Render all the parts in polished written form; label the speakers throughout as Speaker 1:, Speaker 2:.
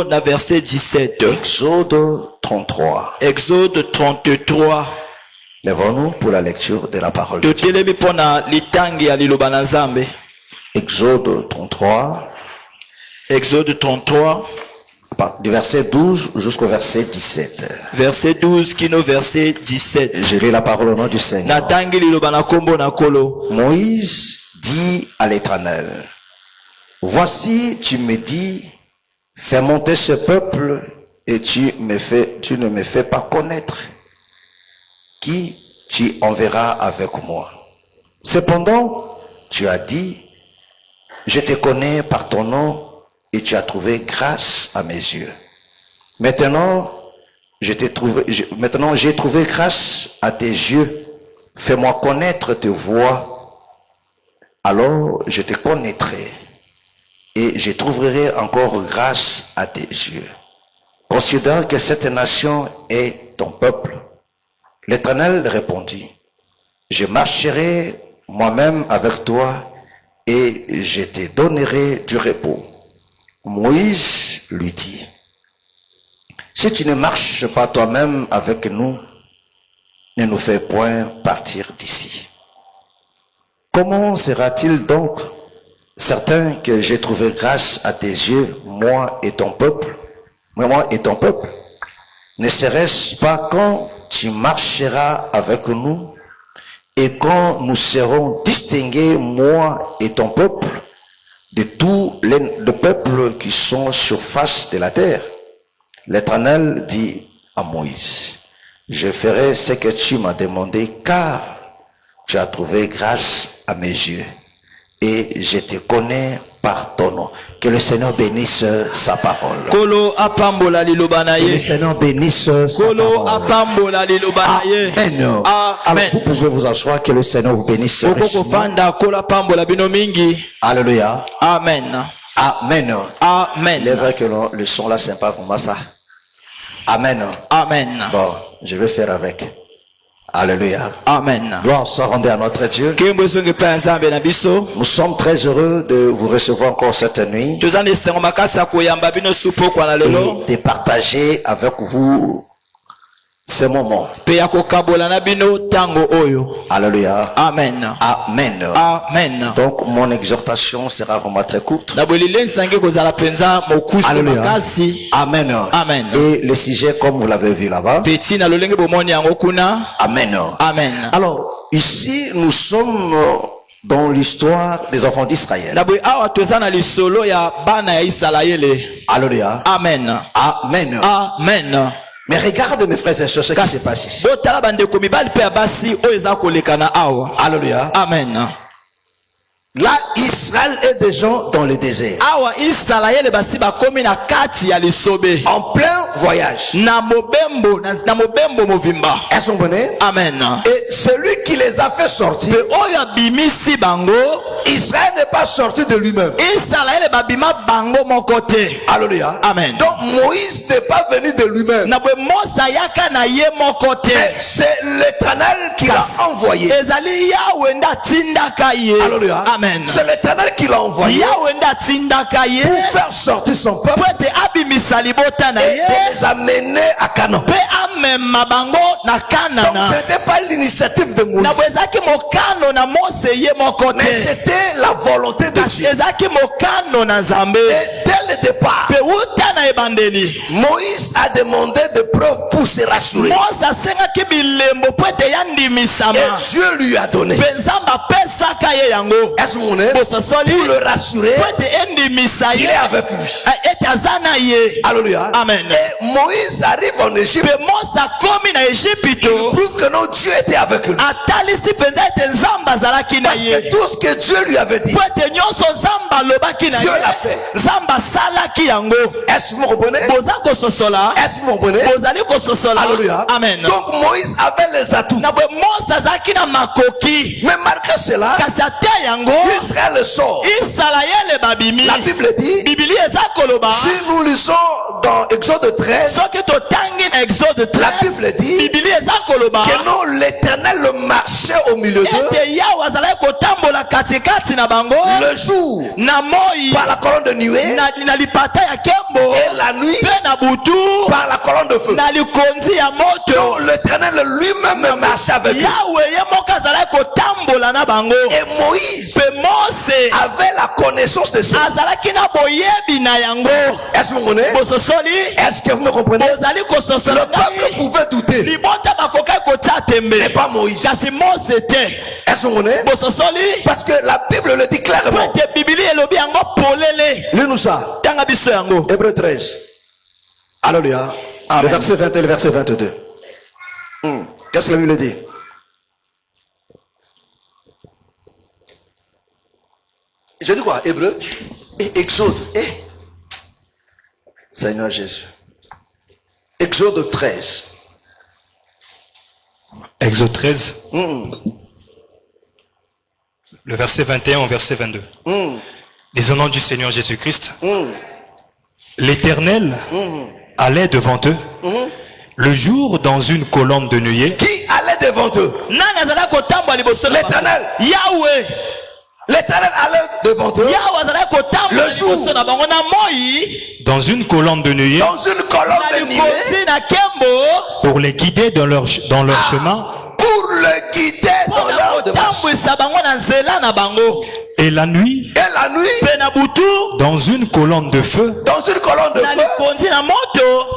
Speaker 1: Verset 17.
Speaker 2: Exode 33.
Speaker 1: Exode 33.
Speaker 2: Lèvons-nous pour la lecture de la parole de Dieu. Exode 33.
Speaker 1: Exode 33.
Speaker 2: Du verset 12 jusqu'au verset 17.
Speaker 1: Verset 12 kino verset 17.
Speaker 2: Je lis la parole au nom du Seigneur. Moïse dit à l'Éternel, voici, tu me dis, fais monter ce peuple et tu ne me fais pas connaître qui tu enverras avec moi. Cependant, tu as dit, je te connais par ton nom et tu as trouvé grâce à mes yeux. Maintenant, j'ai trouvé grâce à tes yeux. Fais-moi connaître tes voies. Alors je te connaîtrai et je trouverai encore grâce à tes yeux. Considère que cette nation est ton peuple. L'Éternel répondit, je marcherai moi-même avec toi et je te donnerai du repos. Moïse lui dit, si tu ne marches pas toi-même avec nous, ne nous fais point partir d'ici. Comment sera-t-il donc certain que j'ai trouvé grâce à tes yeux, moi et ton peuple? Ne serait-ce pas quand tu marcheras avec nous et quand nous serons distingués, moi et ton peuple, de tous les peuples qui sont sur face de la terre? L'Éternel dit à Moïse, je ferai ce que tu m'as demandé, car tu as trouvé grâce à mes yeux et je te connais par ton nom. Que le Seigneur bénisse sa parole. Que le Seigneur bénisse sa parole. Amen. Alors vous pouvez vous asseoir, que le Seigneur vous bénisse. Alléluia.
Speaker 1: Amen.
Speaker 2: Amen.
Speaker 1: Amen.
Speaker 2: Il est vrai que le son là c'est pas vraiment ça. Amen.
Speaker 1: Amen.
Speaker 2: Bon, je vais faire avec. Alléluia.
Speaker 1: Amen.
Speaker 2: Gloire soit rendue à notre Dieu. Nous sommes très heureux de vous recevoir encore cette nuit et de partager avec vous ces moments. Alléluia.
Speaker 1: Amen.
Speaker 2: Amen.
Speaker 1: Amen.
Speaker 2: Donc mon exhortation sera vraiment très courte.
Speaker 1: Alléluia.
Speaker 2: Amen.
Speaker 1: Amen.
Speaker 2: Et le sujet, comme vous l'avez vu là-bas. Amen.
Speaker 1: Amen.
Speaker 2: Alors ici nous sommes dans l'histoire des enfants d'Israël. Alléluia.
Speaker 1: Amen.
Speaker 2: Amen.
Speaker 1: Amen.
Speaker 2: Mais regarde mes frères et sœurs ce qui se passe ici. Alléluia.
Speaker 1: Amen.
Speaker 2: Là, Israël est déjà dans le désert. En plein voyage. Est-ce qu'on connaît?
Speaker 1: Amen.
Speaker 2: Et celui qui les a fait sortir, Israël n'est pas sorti de lui-même. Alléluia.
Speaker 1: Amen.
Speaker 2: Donc Moïse n'est pas venu de lui-même. C'est l'Éternel qui l'a envoyé. Alléluia.
Speaker 1: Amen.
Speaker 2: C'est l'Éternel qui l'a envoyé pour faire sortir son peuple et les amener à Canaan. Donc ce n'était pas l'initiative de Moïse, mais c'était la volonté de Dieu. Et dès le départ, Moïse a demandé des preuves pour se rassurer. Et Dieu lui a donné. Est-ce qu'on est? Pour le rassurer, il est avec lui. Alléluia.
Speaker 1: Amen.
Speaker 2: Et Moïse arrive en Égypte. Il prouve que non, Dieu était avec lui. Parce que tout ce que Dieu lui avait dit, Dieu l'a fait. Est-ce que vous comprenez? Est-ce que vous comprenez? Alléluia.
Speaker 1: Amen.
Speaker 2: Donc Moïse avait les atouts. Mais malgré cela, Israël sort. La Bible dit, si nous lisons dans Exode 13,
Speaker 1: soki totangi na Exode
Speaker 2: la
Speaker 1: 13
Speaker 2: Bible dit
Speaker 1: Biblia eza koloba
Speaker 2: que non, l'Éternel marchait au milieu d'eux
Speaker 1: ete Yawe azalaki kotambola katikati na bango
Speaker 2: le jour
Speaker 1: na moi
Speaker 2: par la colonne de nuée
Speaker 1: na lipata ya kembo
Speaker 2: et la nuit
Speaker 1: mpe na butu
Speaker 2: par la colonne de feu.
Speaker 1: na likonzi ya moto.
Speaker 2: Donc l'Éternel lui-même marchait avec eux.
Speaker 1: Yawe ye moko azalaki kotambola na bango
Speaker 2: Et Moïse
Speaker 1: mpe Mose
Speaker 2: avait la connaissance de ça.
Speaker 1: azalaki na boyebi na yango.
Speaker 2: Est-ce que vous comprenez?
Speaker 1: Bososoli
Speaker 2: Est-ce que vous me comprenez?
Speaker 1: ozali
Speaker 2: Le
Speaker 1: kososola
Speaker 2: peuple pouvait douter,
Speaker 1: libota bakokaki kotia tembe
Speaker 2: mais pas Moïse.
Speaker 1: kasi Mose te.
Speaker 2: Est-ce que vous comprenez?
Speaker 1: Bososoli
Speaker 2: Parce que la Bible le dit
Speaker 1: po
Speaker 2: clairement.
Speaker 1: ete bibili elobi yango polele.
Speaker 2: Lis-nous ça.
Speaker 1: Tanga biso yango.
Speaker 2: Hébreu 13. Alléluia.
Speaker 1: Amen.
Speaker 2: Le verset 21 et le verset 22. Qu'est-ce que la Bible dit? Je dis quoi? Hébreu et Exode. Seigneur Jésus. Exode 13.
Speaker 3: Exode 13, le verset 21 au verset 22. Les au nom du Seigneur Jésus-Christ, l'Éternel allait devant eux le jour dans une colonne de nuée.
Speaker 2: Qui allait devant eux?
Speaker 1: Nani azalaki kotambola liboso na bango?
Speaker 2: L'Éternel.
Speaker 1: Yawe.
Speaker 2: L'Éternel allait devant eux
Speaker 1: Yawe azalaki kotambola
Speaker 2: Le jour.
Speaker 1: liboso na bango na moi
Speaker 3: Dans une colonne de nuée
Speaker 2: dans une colonne
Speaker 1: na
Speaker 2: de nuée
Speaker 1: likonzi na kembo
Speaker 3: pour les guider dans leur chemin.
Speaker 2: pour le guider dans
Speaker 1: mpona
Speaker 2: leur démarche.
Speaker 1: kotambwisa bango na nzela na bango.
Speaker 3: Et la nuit,
Speaker 2: Et la nuit,
Speaker 1: Mpe na butu
Speaker 3: dans une colonne de feu
Speaker 2: dans une colonne de
Speaker 1: na
Speaker 2: feu
Speaker 1: likonzi na moto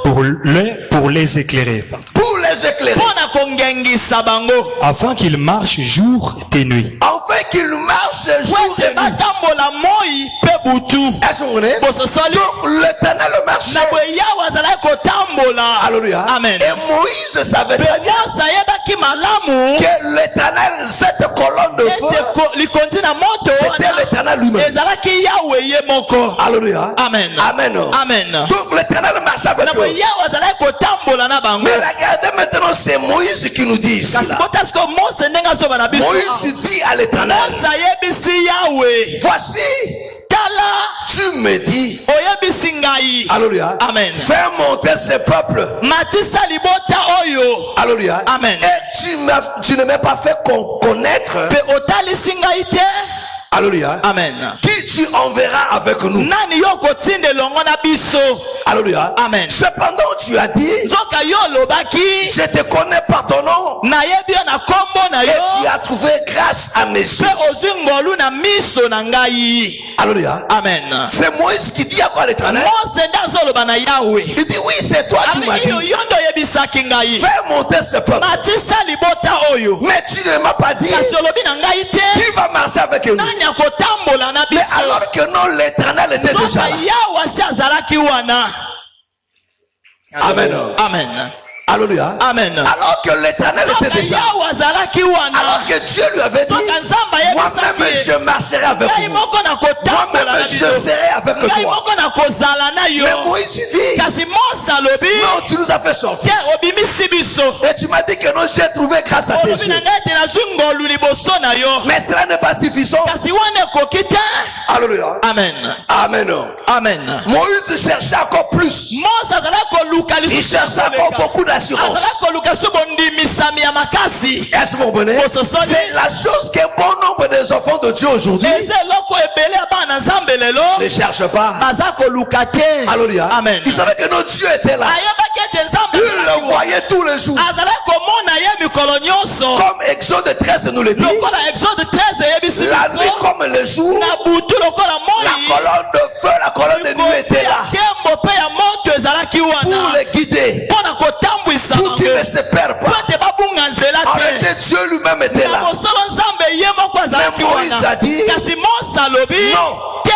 Speaker 3: pour les éclairer,
Speaker 2: pour les éclairer.
Speaker 1: mpona kongengisa bango
Speaker 3: afin qu'ils marchent jour et nuit.
Speaker 2: Afin qu'ils marchent
Speaker 1: po
Speaker 2: jour et
Speaker 1: ete
Speaker 2: nuit.
Speaker 1: batambola moi mpe butu.
Speaker 2: Est-ce que vous comprenez?
Speaker 1: Bososoli
Speaker 2: Donc l'Éternel marchait.
Speaker 1: na boye Yawe azalaki kotambola.
Speaker 2: Alléluia.
Speaker 1: Amen.
Speaker 2: Et Moïse savait
Speaker 1: Mpe
Speaker 2: très bien
Speaker 1: Mose ayebaki malamu
Speaker 2: que l'Éternel, cette colonne de feu,
Speaker 1: ete likonzi na moto
Speaker 2: c'était l'Éternel lui-même.
Speaker 1: ezalaki Yawe ye moko.
Speaker 2: Alléluia.
Speaker 1: Amen.
Speaker 2: Amen.
Speaker 1: Amen.
Speaker 2: Donc l'Éternel marche avec
Speaker 1: na
Speaker 2: eux.
Speaker 1: boye Yawe azalaki kotambola na bango.
Speaker 2: Mais regardez maintenant, c'est Moïse qui nous dit ici.
Speaker 1: kasi
Speaker 2: Là.
Speaker 1: bota siko Mose ndenge azoba na biso.
Speaker 2: Moïse dit à l'Éternel,
Speaker 1: Mose ayebisi Yawe
Speaker 2: voici,
Speaker 1: tala
Speaker 2: tu me dis,
Speaker 1: oyebisi ngai.
Speaker 2: Alléluia,
Speaker 1: Amen.
Speaker 2: fais monter ce peuple.
Speaker 1: matisa libota oyo.
Speaker 2: Alléluia.
Speaker 1: Amen.
Speaker 2: Et tu ne m'as pas fait connaître,
Speaker 1: mpe otalisi ngai te.
Speaker 2: Alléluia,
Speaker 1: Amen.
Speaker 2: qui tu enverras avec nous.
Speaker 1: nani yo kotinda elongo na biso.
Speaker 2: Alléluia.
Speaker 1: Amen.
Speaker 2: Cependant, tu as dit,
Speaker 1: nzoka yo olobaki
Speaker 2: je te connais par ton nom
Speaker 1: nayebi yo na kombo na
Speaker 2: et tu
Speaker 1: yo
Speaker 2: as trouvé grâce à mes yeux.
Speaker 1: mpe ozwi ngolu na miso na ngai.
Speaker 2: Alléluia.
Speaker 1: Amen.
Speaker 2: C'est Moïse qui dit à quoi l'Éternel?
Speaker 1: Mose nde azoloba na Yawe.
Speaker 2: Il dit, oui, c'est toi qui m'as
Speaker 1: Ami yo
Speaker 2: dit,
Speaker 1: yo nde oyebisaki ngai.
Speaker 2: fais monter ce peuple.
Speaker 1: matisa libota oyo.
Speaker 2: Mais tu ne m'as pas dit,
Speaker 1: kasi olobi na ngai te.
Speaker 2: qui va marcher avec nous.
Speaker 1: nani akotambola na
Speaker 2: Mais
Speaker 1: biso.
Speaker 2: alors que non, l'Éternel était déjà
Speaker 1: nzoka
Speaker 2: là.
Speaker 1: Yawe asi azalaki wana.
Speaker 2: Amen.
Speaker 1: Amen.
Speaker 2: Alléluia.
Speaker 1: Amen.
Speaker 2: Alors que l'Éternel était
Speaker 1: nzoka
Speaker 2: déjà.
Speaker 1: Yawe azalaki wana.
Speaker 2: Alors que Dieu lui avait dit,
Speaker 1: nzoka nzambe
Speaker 2: moi-même
Speaker 1: ayebisaki
Speaker 2: je marcherai avec
Speaker 1: ngai
Speaker 2: vous.
Speaker 1: moko na kotambola na
Speaker 2: Moi-même je
Speaker 1: biso.
Speaker 2: serai avec
Speaker 1: ngai
Speaker 2: toi.
Speaker 1: moko na kozala na yo.
Speaker 2: Mais Moïse dit,
Speaker 1: kasi Mose alobi
Speaker 2: non, tu nous as fait sortir.
Speaker 1: te obimisi biso.
Speaker 2: Et tu m'as dit que non, j'ai trouvé grâce à tes
Speaker 1: olobi na
Speaker 2: yeux.
Speaker 1: ngai ete nazwi ngolu liboso na yo.
Speaker 2: Mais cela n'est pas suffisant.
Speaker 1: kasi wana ekoki te.
Speaker 2: Alléluia.
Speaker 1: Amen.
Speaker 2: Amen.
Speaker 1: Amen.
Speaker 2: Moïse cherchait encore plus.
Speaker 1: Mose azalaki koluka
Speaker 2: Il
Speaker 1: lisusu
Speaker 2: cherchait encore beaucoup d'assurance.
Speaker 1: azalaki koluka so bondimisami ya makasi.
Speaker 2: Est-ce que vous comprenez? C'est la chose qu'un bon nombre des enfants de Dieu aujourd'hui
Speaker 1: eza eloko ebele ya bana nzambe lelo
Speaker 2: ne cherchent pas.
Speaker 1: baza koluka te.
Speaker 2: Alléluia.
Speaker 1: Amen.
Speaker 2: Ils savaient que notre Dieu était là.
Speaker 1: ayebaki ete nzambe
Speaker 2: Ils
Speaker 1: azalaki
Speaker 2: le
Speaker 1: wa.
Speaker 2: voyaient tous les jours.
Speaker 1: azalaki komona ye mikolo nyonso.
Speaker 2: Comme Exode 13 nous le dit.
Speaker 1: lokola exode 13 eyebisi
Speaker 2: La nuit
Speaker 1: biso
Speaker 2: comme le jour,
Speaker 1: na butu lokola
Speaker 2: la
Speaker 1: moi
Speaker 2: colonne de feu, la colonne de nuit était là
Speaker 1: kembo mpe ya moto ezalaki
Speaker 2: pour
Speaker 1: wana
Speaker 2: les guider,
Speaker 1: mpona kotambwisa
Speaker 2: pour qu'ils ne
Speaker 1: bango
Speaker 2: se perdent
Speaker 1: po
Speaker 2: pas.
Speaker 1: ete babunga nzela
Speaker 2: En
Speaker 1: te.
Speaker 2: réalité, Dieu lui-même était
Speaker 1: na
Speaker 2: là.
Speaker 1: mosolo nzambe ye moko azalaki
Speaker 2: Mais Moïse
Speaker 1: wana
Speaker 2: a dit,
Speaker 1: kasi Mose alobi
Speaker 2: non.
Speaker 1: te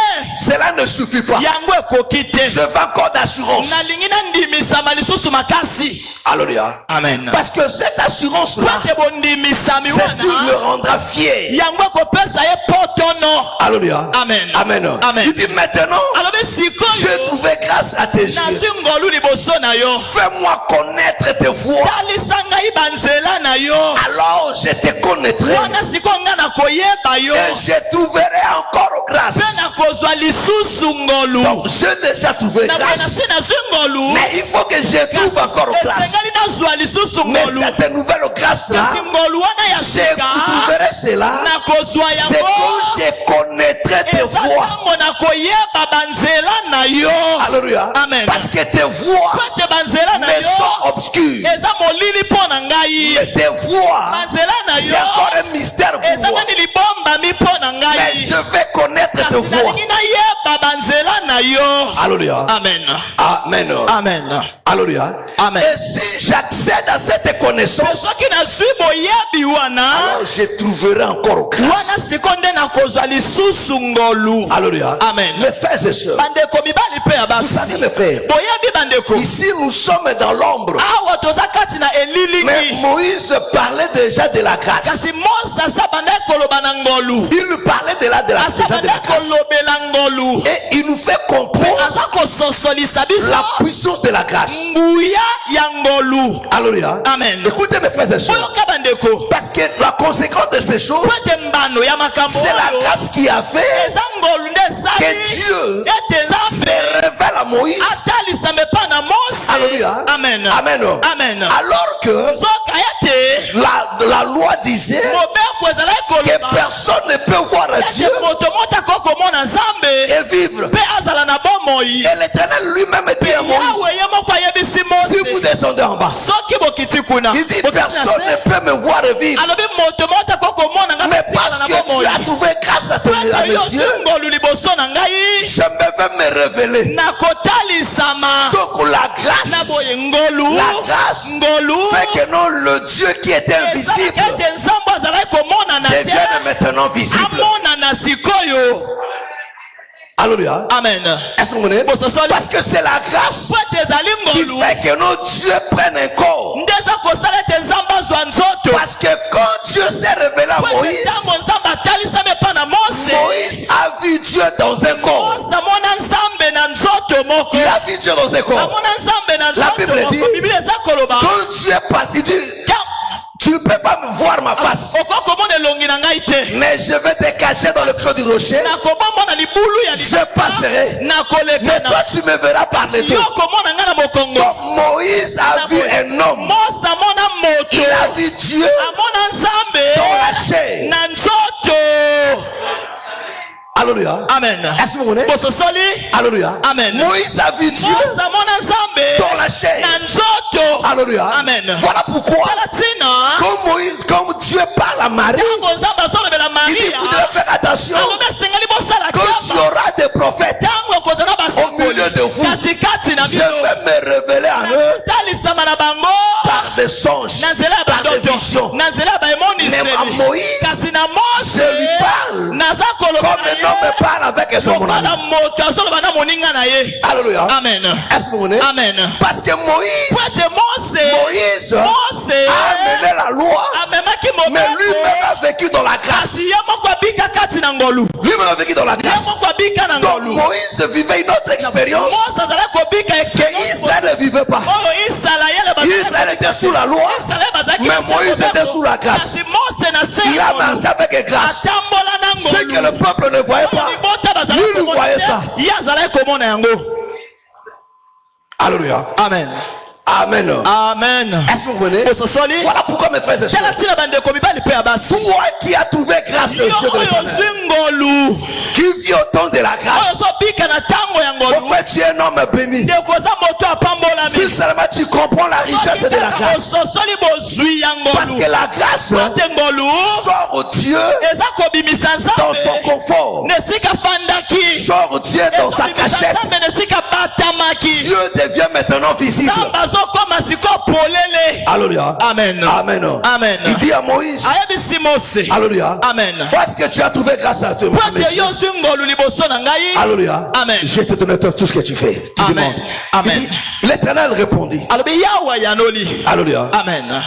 Speaker 2: Cela ne suffit pas.
Speaker 1: yango ekoki te.
Speaker 2: Je veux encore d'assurance.
Speaker 1: nalingi nandimisama lisusu makasi.
Speaker 2: Alléluia.
Speaker 1: Amen.
Speaker 2: Parce que cette
Speaker 1: po
Speaker 2: assurance-là,
Speaker 1: ete bondimisami
Speaker 2: c'est sûr le
Speaker 1: wana
Speaker 2: rendra fier.
Speaker 1: yango ekopesa ye potono.
Speaker 2: Alléluia.
Speaker 1: Amen.
Speaker 2: Amen.
Speaker 1: Amen.
Speaker 2: Il dit maintenant,
Speaker 1: alobi
Speaker 2: j'ai
Speaker 1: sikoyo
Speaker 2: trouvé grâce à tes yeux.
Speaker 1: nazwi ngolu liboso na yo.
Speaker 2: Fais-moi connaître tes voies.
Speaker 1: talisa ngai ngai banzela na yo
Speaker 2: alors je te connaîtrai
Speaker 1: wana sikoyo nga nakoyeba yo
Speaker 2: et je trouverai encore grâce.
Speaker 1: mpe nakozwa lisusu ngolu
Speaker 2: Donc j'ai déjà trouvé
Speaker 1: nakoye
Speaker 2: grâce,
Speaker 1: nasi nazwi ngolu
Speaker 2: mais il faut que je trouve encore grâce.
Speaker 1: esengeli nazwa lisusu
Speaker 2: Mais
Speaker 1: ngolu
Speaker 2: cette nouvelle grâce là,
Speaker 1: kasi ngolu wana ya
Speaker 2: je
Speaker 1: sika
Speaker 2: trouverai cela,
Speaker 1: nakozwa
Speaker 2: c'est
Speaker 1: yango
Speaker 2: quand je connaîtrai tes
Speaker 1: eza
Speaker 2: voies.
Speaker 1: ntango nakoyeba banzela na yo
Speaker 2: Alléluia.
Speaker 1: Amen.
Speaker 2: Parce que tes voies
Speaker 1: po ete banzela na
Speaker 2: me
Speaker 1: yo
Speaker 2: sont obscures.
Speaker 1: eza molili mpo na ngai
Speaker 2: Mais tes voies,
Speaker 1: banzela na
Speaker 2: c'est
Speaker 1: yo
Speaker 2: encore un mystère pour
Speaker 1: eza
Speaker 2: moi.
Speaker 1: nani libombami mpo na
Speaker 2: Mais
Speaker 1: ngai
Speaker 2: je vais connaître tes
Speaker 1: kasi
Speaker 2: voies.
Speaker 1: nalingi nayeba banzela na yo
Speaker 2: Alléluia.
Speaker 1: amen
Speaker 2: Amen.
Speaker 1: amen
Speaker 2: Alléluia.
Speaker 1: Amen.
Speaker 2: Et si j'accède à cette connaissance,
Speaker 1: soki nazwi boyebi wana
Speaker 2: alors je trouverai encore grâce.
Speaker 1: wana siko nde nakozwa lisusu ngolu
Speaker 2: Alléluia.
Speaker 1: Amen.
Speaker 2: Mes frères et sœurs,
Speaker 1: bandeko mibali mpe ya
Speaker 2: vous savez
Speaker 1: basi
Speaker 2: mes frères,
Speaker 1: boyebi bandeko
Speaker 2: ici nous sommes dans l'ombre.
Speaker 1: awa toza kati na
Speaker 2: Mais
Speaker 1: elilingi
Speaker 2: Moïse parlait déjà de la grâce.
Speaker 1: kasi mose asa bandaki koloba na ngolu
Speaker 2: Il nous parlait de la
Speaker 1: asa
Speaker 2: déjà de la
Speaker 1: bandaki
Speaker 2: grâce.
Speaker 1: kolobela ngolu
Speaker 2: Et il nous fait comprendre
Speaker 1: aza kososolisa biso
Speaker 2: la puissance de la grâce.
Speaker 1: nguya ya ngolu
Speaker 2: Alléluia.
Speaker 1: Amen.
Speaker 2: Écoutez mes frères et sœurs.
Speaker 1: boyoka bandeko
Speaker 2: Parce que la conséquence de ces choses,
Speaker 1: po ete mbano ya makambo
Speaker 2: c'est la
Speaker 1: oyo
Speaker 2: grâce qui a fait
Speaker 1: eza ngolu nde
Speaker 2: que
Speaker 1: esali
Speaker 2: Dieu
Speaker 1: ete nzambe
Speaker 2: se révèle à Moïse.
Speaker 1: atalisame mpa na mose
Speaker 2: Alléluia.
Speaker 1: amen
Speaker 2: Amen.
Speaker 1: amen
Speaker 2: Alors que
Speaker 1: nzoka ete
Speaker 2: la loi disait
Speaker 1: mobeko ezalaki
Speaker 2: que
Speaker 1: koloba
Speaker 2: personne ne peut voir Dieu
Speaker 1: ete moto motako komona nzambe
Speaker 2: et vivre.
Speaker 1: mpe azala na bomoi
Speaker 2: Et l'Éternel lui-même dit à Moïse,
Speaker 1: yawe ye moko ayebisi
Speaker 2: si vous
Speaker 1: mose
Speaker 2: descendez en bas,
Speaker 1: soki bokiti kuna
Speaker 2: il dit
Speaker 1: bokiti na
Speaker 2: personne ne
Speaker 1: se
Speaker 2: peut me voir et vivre.
Speaker 1: alobi moto motako komona nga
Speaker 2: Mais
Speaker 1: matikala
Speaker 2: parce
Speaker 1: na
Speaker 2: que tu
Speaker 1: bomoi
Speaker 2: as trouvé grâce à
Speaker 1: ete
Speaker 2: mes
Speaker 1: yo
Speaker 2: yeux,
Speaker 1: ngolu liboso na ngai
Speaker 2: je me vais me révéler.
Speaker 1: nakotalisama
Speaker 2: Donc la
Speaker 1: na
Speaker 2: grâce
Speaker 1: boye ngolu
Speaker 2: La grâce
Speaker 1: ngolu
Speaker 2: fait que non, le Dieu qui est
Speaker 1: ezalaki
Speaker 2: invisible
Speaker 1: ete nzambe azalaki komonana te
Speaker 2: devienne maintenant visible.
Speaker 1: amonana sikoyo
Speaker 2: Alléluia.
Speaker 1: amen
Speaker 2: Est-ce que vous comprenez?
Speaker 1: bososoli
Speaker 2: Parce que c'est la grâce
Speaker 1: po ete ezali
Speaker 2: qui
Speaker 1: ngolu
Speaker 2: fait que nos dieux prennent un corps.
Speaker 1: nde eza kosala ete nzambe azwa nzoto
Speaker 2: Parce que quand Dieu s'est révélé à
Speaker 1: po ete
Speaker 2: Moïse,
Speaker 1: ntango nzambe atalisami epa na mose
Speaker 2: Moïse a vu Dieu dans un corps.
Speaker 1: mose amona nzambe na nzoto moko
Speaker 2: Il a vu Dieu dans un corps.
Speaker 1: amona nzambe na
Speaker 2: La Bible
Speaker 1: nzoto
Speaker 2: dit-
Speaker 1: moko biblia eza koloba
Speaker 2: Quand Dieu passe, il dit, tu ne peux pas me voir ma face,
Speaker 1: okoki komona elongi na ngai te
Speaker 2: mais je vais te cacher dans le creux du rocher.
Speaker 1: nakobomba na libulu ya
Speaker 2: Je passerai.
Speaker 1: nakoleka
Speaker 2: Mais toi,
Speaker 1: na
Speaker 2: tu me verras par les deux.
Speaker 1: yo komona ngai na mokongo
Speaker 2: Donc Moïse a vu un homme.
Speaker 1: mose amona moto
Speaker 2: Il a vu Dieu
Speaker 1: amona nzambe
Speaker 2: dans la chair.
Speaker 1: na nzoto
Speaker 2: Alléluia.
Speaker 1: amen
Speaker 2: Est-ce que vous comprenez?
Speaker 1: bososoli
Speaker 2: Alléluia.
Speaker 1: Amen.
Speaker 2: Moïse a vu Dieu
Speaker 1: mose amona nzambe
Speaker 2: dans la chair.
Speaker 1: na nzoto
Speaker 2: Alléluia.
Speaker 1: amen
Speaker 2: Voilà pourquoi,
Speaker 1: tala ntina
Speaker 2: comme Dieu parle à Marie,
Speaker 1: ntango nzambe azolobela
Speaker 2: il dit,
Speaker 1: maria
Speaker 2: vous devez faire attention
Speaker 1: alobi esengeli bosala
Speaker 2: quand tu
Speaker 1: kiamba
Speaker 2: auras des prophètes.
Speaker 1: ntango okozala
Speaker 2: Au milieu de vous,
Speaker 1: katikati na
Speaker 2: Je
Speaker 1: bino
Speaker 2: vais me révéler à eux
Speaker 1: talisama na bango
Speaker 2: par des songes,
Speaker 1: na nzela ya
Speaker 2: par des
Speaker 1: bandoto
Speaker 2: visions.
Speaker 1: na nzela ya
Speaker 2: Même à
Speaker 1: baemoniseli
Speaker 2: Moïse,
Speaker 1: kasi na
Speaker 2: je lui parle
Speaker 1: mose naza
Speaker 2: comme
Speaker 1: koloba
Speaker 2: un homme parle avec son mon ami.
Speaker 1: lokola moto azoloba na moninga na ye
Speaker 2: Alléluia.
Speaker 1: amen
Speaker 2: Est-ce que vous comprenez?
Speaker 1: amen
Speaker 2: Parce que Moïse
Speaker 1: po ete mose
Speaker 2: a amené la loi,
Speaker 1: amemaki
Speaker 2: mais lui-même
Speaker 1: mobeko
Speaker 2: a vécu dans la grâce.
Speaker 1: kasi ye moko abika kati na ngolu
Speaker 2: Lui-même a vécu dans la
Speaker 1: ye
Speaker 2: grâce.
Speaker 1: moko abika na
Speaker 2: Donc
Speaker 1: ngolu
Speaker 2: Moïse vivait une autre expérience
Speaker 1: mose azalaki kobika
Speaker 2: que Israël ne vivait pas.
Speaker 1: oyo isalaele
Speaker 2: Israël était sous la loi, mais Moïse était sous la grâce.
Speaker 1: kasi mose na se
Speaker 2: Il a marché avec grâce.
Speaker 1: atambola na
Speaker 2: Ce que le
Speaker 1: ngolu
Speaker 2: peuple ne voyait pas,
Speaker 1: libota bazalaki
Speaker 2: lui, il
Speaker 1: komona
Speaker 2: voyait
Speaker 1: te,
Speaker 2: ça.
Speaker 1: ye azalaki komona yango
Speaker 2: Alléluia.
Speaker 1: amen
Speaker 2: Amen.
Speaker 1: amen
Speaker 2: Est-ce que vous comprenez?
Speaker 1: ososoli
Speaker 2: Voilà pourquoi mes frères et sœurs,
Speaker 1: tala ntina bandeko mibali mpe ya basi
Speaker 2: toi qui as trouvé grâce
Speaker 1: yo
Speaker 2: aux yeux de
Speaker 1: oyo
Speaker 2: l'Éternel,
Speaker 1: ozwi ngolu
Speaker 2: qui vis au temps de la
Speaker 1: oyo
Speaker 2: grâce,
Speaker 1: ozobika na ntango ya
Speaker 2: au
Speaker 1: ngolu
Speaker 2: fait tu es un homme béni.
Speaker 1: ndeko oza moto
Speaker 2: Si
Speaker 1: apambolami
Speaker 2: seulement tu comprends la richesse de la grâce,
Speaker 1: ososoli bozwi ya
Speaker 2: parce
Speaker 1: ngolu
Speaker 2: que la grâce
Speaker 1: ate ngolu
Speaker 2: sort au Dieu
Speaker 1: eza kobimisa
Speaker 2: dans son
Speaker 1: nzambe
Speaker 2: confort,
Speaker 1: nesika fandaki
Speaker 2: sort au Dieu dans sa
Speaker 1: ezobimisa
Speaker 2: cachette.
Speaker 1: nzambe nesika batamaki
Speaker 2: Dieu devient maintenant visible.
Speaker 1: nzambe azokoma siko polele
Speaker 2: Alléluia.
Speaker 1: amen
Speaker 2: Amen.
Speaker 1: Amen.
Speaker 2: Il dit à Moïse,
Speaker 1: ayebisi mose
Speaker 2: Alléluia.
Speaker 1: amen
Speaker 2: Parce que tu as trouvé grâce à toi.
Speaker 1: po ete yo ozwi ngolu liboso na ngai
Speaker 2: Alléluia.
Speaker 1: Amen.
Speaker 2: Je te donne tout ce que tu fais. Tu
Speaker 1: Amen.
Speaker 2: demandes.
Speaker 1: Amen.
Speaker 2: Il dit, l'Éternel répondit.
Speaker 1: alobi yawe yanoli
Speaker 2: Alléluia.
Speaker 1: amen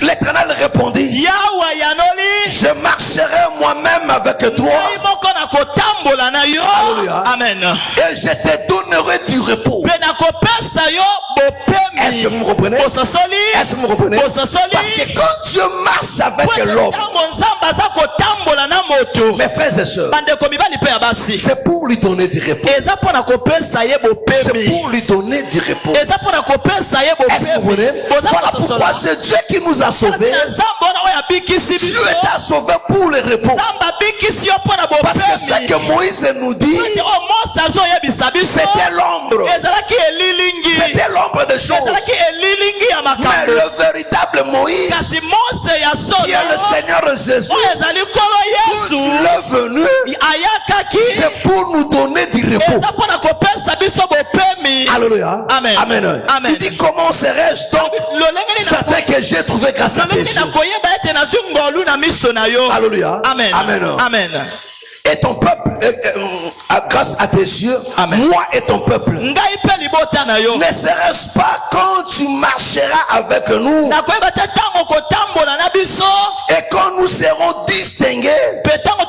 Speaker 2: L'Éternel répondit,
Speaker 1: yawe yanoli
Speaker 2: je marcherai moi-même avec toi
Speaker 1: ngai moko na kotambola na yo
Speaker 2: Alléluia.
Speaker 1: amen
Speaker 2: et je te donnerai du repos.
Speaker 1: mpe kopesa yo
Speaker 2: Est-ce que vous me
Speaker 1: bopemi
Speaker 2: comprenez?
Speaker 1: bososoli
Speaker 2: Est-ce que vous me comprenez?
Speaker 1: bososoli
Speaker 2: Parce que quand Dieu marche avec
Speaker 1: po ete
Speaker 2: l'homme,
Speaker 1: ntango nzambe aza kotambola na moto
Speaker 2: mes frères et sœurs,
Speaker 1: bandeko mibali mpe ya basi
Speaker 2: c'est pour lui donner du repos.
Speaker 1: eza mpo na kopesa ye
Speaker 2: C'est
Speaker 1: bopemi
Speaker 2: pour lui donner du repos.
Speaker 1: eza mpo na kopesa ye
Speaker 2: Est-ce que vous
Speaker 1: bopemi
Speaker 2: comprenez? Voilà pourquoi c'est Dieu qui nous a sauvés.
Speaker 1: na nzambe wana oyo abikisi
Speaker 2: Dieu
Speaker 1: biso
Speaker 2: t'a sauvé pour le repos.
Speaker 1: nzambe abikisi yo mpo na
Speaker 2: Parce que ce
Speaker 1: bopemi
Speaker 2: que Moïse nous dit,
Speaker 1: ete oyo mose azoyebisa biso
Speaker 2: c'était l'ombre.
Speaker 1: ezalaki elilingi
Speaker 2: C'était l'ombre des choses.
Speaker 1: ezalaki elilingi ya
Speaker 2: Mais
Speaker 1: makambo
Speaker 2: le véritable Moïse,
Speaker 1: kasi mose ya
Speaker 2: qui est le
Speaker 1: solo
Speaker 2: Seigneur Jésus,
Speaker 1: oyo ezali nkolo
Speaker 2: quand
Speaker 1: yesu
Speaker 2: il est venu,
Speaker 1: ayakaki
Speaker 2: c'est pour nous donner du repos.
Speaker 1: eza mpo na kopesa biso bopemi
Speaker 2: Alléluia.
Speaker 1: Amen.
Speaker 2: Amen.
Speaker 1: Amen.
Speaker 2: Il dit comment serais-je donc
Speaker 1: lolenge
Speaker 2: certain que j'ai trouvé grâce à tes
Speaker 1: lolenge
Speaker 2: yeux.
Speaker 1: nakoyeba ete nazwi ngolu na miso na yo
Speaker 2: Alléluia.
Speaker 1: amen
Speaker 2: Amen.
Speaker 1: amen
Speaker 2: Et ton peuple, grâce à tes yeux,
Speaker 1: Amen.
Speaker 2: moi et ton peuple.
Speaker 1: ngai mpe libota na yo
Speaker 2: Ne serait-ce pas quand tu marcheras avec nous
Speaker 1: nakoyeba te ntango kotambola na biso
Speaker 2: et quand nous serons distingués,
Speaker 1: mpe ntango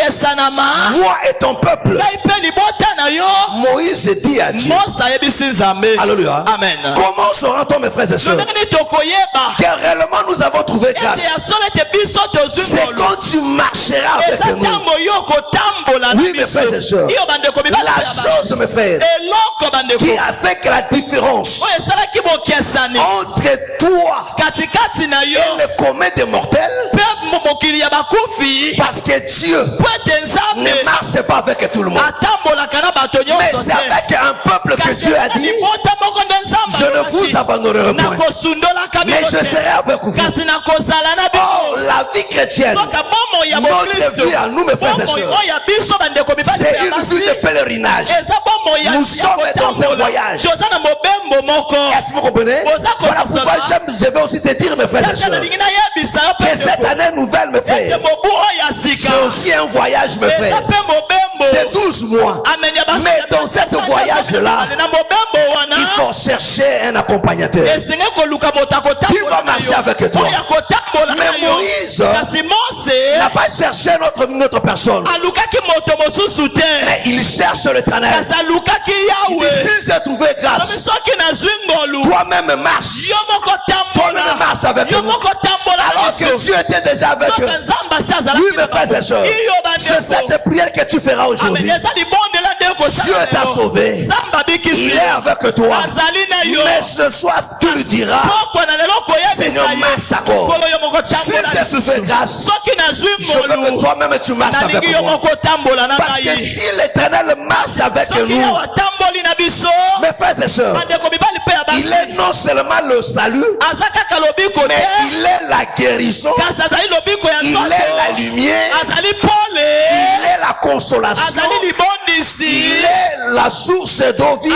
Speaker 1: tokokesanama
Speaker 2: moi et ton peuple.
Speaker 1: ngai mpe libota na yo
Speaker 2: Moïse dit à Dieu.
Speaker 1: mose ayebisi nzambe
Speaker 2: Alléluia.
Speaker 1: amen
Speaker 2: Comment saura-t-on, mes frères et sœurs,
Speaker 1: lolenge nini tokoyeba
Speaker 2: que réellement nous avons trouvé
Speaker 1: ete
Speaker 2: grâce?
Speaker 1: ya solo ete biso tozwi
Speaker 2: C'est
Speaker 1: ngolu
Speaker 2: quand tu marcheras avec
Speaker 1: eza
Speaker 2: nous.
Speaker 1: ntango yo kotambola na
Speaker 2: Oui, mes frères et
Speaker 1: biso
Speaker 2: sœurs.
Speaker 1: iyo bandeko mibali
Speaker 2: La
Speaker 1: mpe ya basi.
Speaker 2: chose, mes frères,
Speaker 1: eloko bandeko
Speaker 2: qui a fait que la différence
Speaker 1: oyo esalaki bokesani
Speaker 2: entre toi
Speaker 1: katikati na yo
Speaker 2: et le commun des mortels,
Speaker 1: mpe mokili ya bakufi
Speaker 2: parce que Dieu
Speaker 1: po ete
Speaker 2: ne
Speaker 1: nzambe
Speaker 2: marche pas avec tout le monde.
Speaker 1: atambolaka na bato
Speaker 2: Mais
Speaker 1: nyonso
Speaker 2: c'est
Speaker 1: te
Speaker 2: avec un peuple que
Speaker 1: kasi
Speaker 2: Dieu a dit,
Speaker 1: libota moko nde nzambe
Speaker 2: je ne
Speaker 1: alobaki,
Speaker 2: vous abandonnerai point,
Speaker 1: nakosundolaka
Speaker 2: mais
Speaker 1: bino
Speaker 2: je
Speaker 1: te
Speaker 2: serai avec vous.
Speaker 1: kasi nakozala na
Speaker 2: Oh,
Speaker 1: bino
Speaker 2: la vie chrétienne,
Speaker 1: soka bomoi ya
Speaker 2: notre
Speaker 1: bokristo
Speaker 2: vie à nous, mes frères et
Speaker 1: bomoi
Speaker 2: sœurs,
Speaker 1: oyo ya biso bandeko mibali
Speaker 2: c'est
Speaker 1: mpe ya
Speaker 2: une vie
Speaker 1: basi
Speaker 2: de pèlerinage.
Speaker 1: eza bomoi ya
Speaker 2: Nous sommes dans un
Speaker 1: kotambola
Speaker 2: voyage.
Speaker 1: toza na mobembo moko
Speaker 2: Est-ce que vous comprenez? Voilà pourquoi je vais aussi te dire, mes frères et
Speaker 1: tata
Speaker 2: sœurs,
Speaker 1: nalingi nayebisa yo
Speaker 2: que cette
Speaker 1: mpe
Speaker 2: année nouvelle, mes
Speaker 1: ete
Speaker 2: frères,
Speaker 1: mobu oyo ya sika
Speaker 2: c'est aussi un voyage, mes
Speaker 1: eza
Speaker 2: frères,
Speaker 1: mpe mobembo
Speaker 2: de 12 mois.
Speaker 1: amen ya basi
Speaker 2: Mais dans ce voyage-là,
Speaker 1: na mobembo wana
Speaker 2: il faut chercher un accompagnateur.
Speaker 1: esengi koluka moto
Speaker 2: Qui va marcher avec toi?
Speaker 1: oyo akotambola
Speaker 2: Mais
Speaker 1: na yo
Speaker 2: Moïse
Speaker 1: kasi mose
Speaker 2: n'a pas cherché notre personne,
Speaker 1: alukaki moto mosusu te
Speaker 2: mais il cherche l'éternel.
Speaker 1: kasi alukaki
Speaker 2: Il dit,
Speaker 1: yawe
Speaker 2: si j'ai trouvé
Speaker 1: lobi
Speaker 2: grâce,
Speaker 1: soki nazwi ngolu
Speaker 2: toi-même marche.
Speaker 1: yo moko
Speaker 2: Toi-même marche avec
Speaker 1: yo
Speaker 2: nous.
Speaker 1: moko tambola
Speaker 2: Alors que Dieu était déjà avec
Speaker 1: soki
Speaker 2: eux.
Speaker 1: nzambe asi azalaki
Speaker 2: Oui, mes frères et sœurs,
Speaker 1: iyo
Speaker 2: c'est
Speaker 1: bandeko
Speaker 2: cette prière que tu feras
Speaker 1: amen
Speaker 2: aujourd'hui.
Speaker 1: eza libondela nde
Speaker 2: Dieu t'a sauvé.
Speaker 1: nzambe abikisi
Speaker 2: Il est avec toi.
Speaker 1: azali na yo
Speaker 2: Mais ce soir, tu lui diras,
Speaker 1: pokwa na lelo
Speaker 2: Seigneur,
Speaker 1: koyebisa
Speaker 2: marche
Speaker 1: ye
Speaker 2: encore.
Speaker 1: nkolo yo moko
Speaker 2: Si
Speaker 1: tambola
Speaker 2: j'ai trouvé
Speaker 1: lisusu
Speaker 2: grâce,
Speaker 1: soki nazwi
Speaker 2: je veux que
Speaker 1: ngolu
Speaker 2: toi-même tu marches avec
Speaker 1: nalingi yo
Speaker 2: moi.
Speaker 1: moko tambola na
Speaker 2: Parce que
Speaker 1: ngai
Speaker 2: si l'éternel marche avec
Speaker 1: soki
Speaker 2: nous,
Speaker 1: yo atamboli na biso
Speaker 2: mes frères et sœurs,
Speaker 1: bandeko mibali mpe ya
Speaker 2: il
Speaker 1: basi
Speaker 2: est non seulement le salut,
Speaker 1: aza kaka lobiko
Speaker 2: mais
Speaker 1: te
Speaker 2: il est la guérison,
Speaker 1: kasi azali lobiko ya
Speaker 2: il
Speaker 1: nzoto
Speaker 2: est la lumière,
Speaker 1: azali pole
Speaker 2: il est la consolation,
Speaker 1: azali libondisi
Speaker 2: il est la source d'eau vive.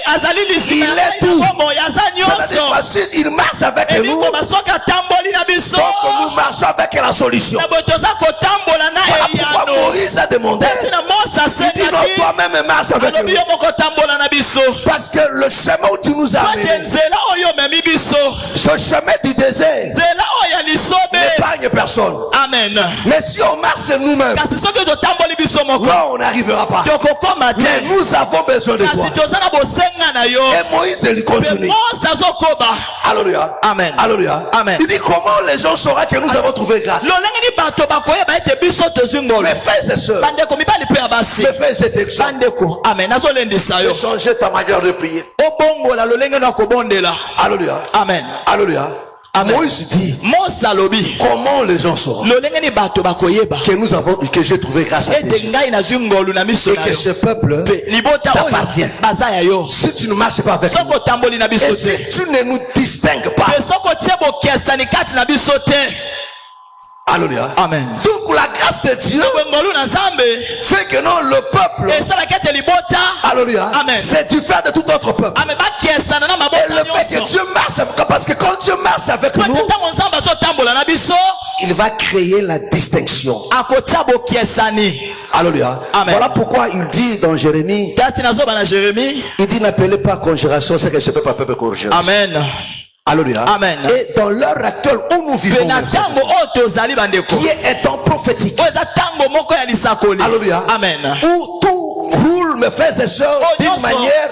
Speaker 1: azali lisina
Speaker 2: Il est tout.
Speaker 1: bomoi aza
Speaker 2: C'est-à-dire
Speaker 1: nyonso
Speaker 2: parce qu'il marche avec nous,
Speaker 1: elikoma soki atamboli na biso
Speaker 2: donc nous marchons avec la solution.
Speaker 1: na boye toza kotambola na
Speaker 2: Voilà pourquoi
Speaker 1: eyano
Speaker 2: Moïse a demandé,
Speaker 1: tina mose
Speaker 2: il dit non,
Speaker 1: asengaki
Speaker 2: toi-même marche avec
Speaker 1: alobi
Speaker 2: nous.
Speaker 1: yo moko tambola na biso
Speaker 2: Parce que le chemin où tu nous as
Speaker 1: ate
Speaker 2: amenés,
Speaker 1: nzela oyo omemi biso
Speaker 2: ce chemin du désert,
Speaker 1: nzela oyo ya lisobe
Speaker 2: n'épargne personne.
Speaker 1: amen
Speaker 2: Mais si on marche nous-mêmes,
Speaker 1: kasi soki totamboli biso moko
Speaker 2: non, on n'arrivera pas.
Speaker 1: tokokoma
Speaker 2: Mais
Speaker 1: te
Speaker 2: nous avons besoin de toi.
Speaker 1: kasi toza na bosenga na yo
Speaker 2: Et Moïse lui
Speaker 1: mpe
Speaker 2: continue.
Speaker 1: mose azokoba
Speaker 2: Alléluia.
Speaker 1: Amen.
Speaker 2: Alléluia.
Speaker 1: Amen.
Speaker 2: Il dit comment les gens sauront que nous avons trouvé grâce.
Speaker 1: lolenge ni bato bakoyeba ete biso tozwi ngolu
Speaker 2: Mes frères et sœurs,
Speaker 1: bandeko mibali mpe ya basi
Speaker 2: mes frères, cet exemple,
Speaker 1: bandeko amen nazolendisa yo
Speaker 2: changer ta manière de prier.
Speaker 1: obongola lolenge na kobondela
Speaker 2: Alléluia.
Speaker 1: amen
Speaker 2: Alléluia.
Speaker 1: Amen.
Speaker 2: Moïse dit
Speaker 1: mose alobi
Speaker 2: comment les gens sauront
Speaker 1: lolenge ni bato bakoyeba
Speaker 2: que j'ai trouvé grâce à
Speaker 1: ete
Speaker 2: Dieu
Speaker 1: ngai nazwi ngolu na miso
Speaker 2: et
Speaker 1: na
Speaker 2: que
Speaker 1: yo
Speaker 2: ce peuple,
Speaker 1: mpe libota
Speaker 2: t'appartient.
Speaker 1: oyo baza ya yo
Speaker 2: si tu ne marches pas avec nous
Speaker 1: soki otamboli na biso
Speaker 2: et
Speaker 1: te
Speaker 2: si tu ne nous distingues pas,
Speaker 1: mpe soki otie bokesani kati na biso te
Speaker 2: alléluia.
Speaker 1: amen
Speaker 2: Donc la grâce de Dieu
Speaker 1: bwe ngolu na nzambe
Speaker 2: fait que non, le peuple,
Speaker 1: esalaki ete libota
Speaker 2: alléluia,
Speaker 1: Amen.
Speaker 2: c'est du fait de tout autre peuple.
Speaker 1: ame bakesana na
Speaker 2: Et
Speaker 1: mabota
Speaker 2: le fait que
Speaker 1: nyonso
Speaker 2: Dieu marche, parce que quand Dieu marche avec
Speaker 1: po ete
Speaker 2: nous,
Speaker 1: ntango nzambe azotambola na biso
Speaker 2: il va créer la distinction.
Speaker 1: akotia bokesani
Speaker 2: Alléluia.
Speaker 1: Amen.
Speaker 2: Voilà pourquoi il dit dans Jérémie,
Speaker 1: tati nazoba na jérémi
Speaker 2: il dit n'appelez pas congélation ce que ce peuple appelle congélation.
Speaker 1: amen
Speaker 2: Alléluia.
Speaker 1: Amen.
Speaker 2: Et dans l'heure actuelle où nous
Speaker 1: mpe
Speaker 2: vivons,
Speaker 1: na ntango oyo tozali bandeko
Speaker 2: qui est un temps prophétique,
Speaker 1: oyo eza ntango moko ya lisakoli
Speaker 2: alléluia,
Speaker 1: amen
Speaker 2: où tout roule, mes frères et sœurs,
Speaker 1: Oh,
Speaker 2: d'une
Speaker 1: Dieu
Speaker 2: manière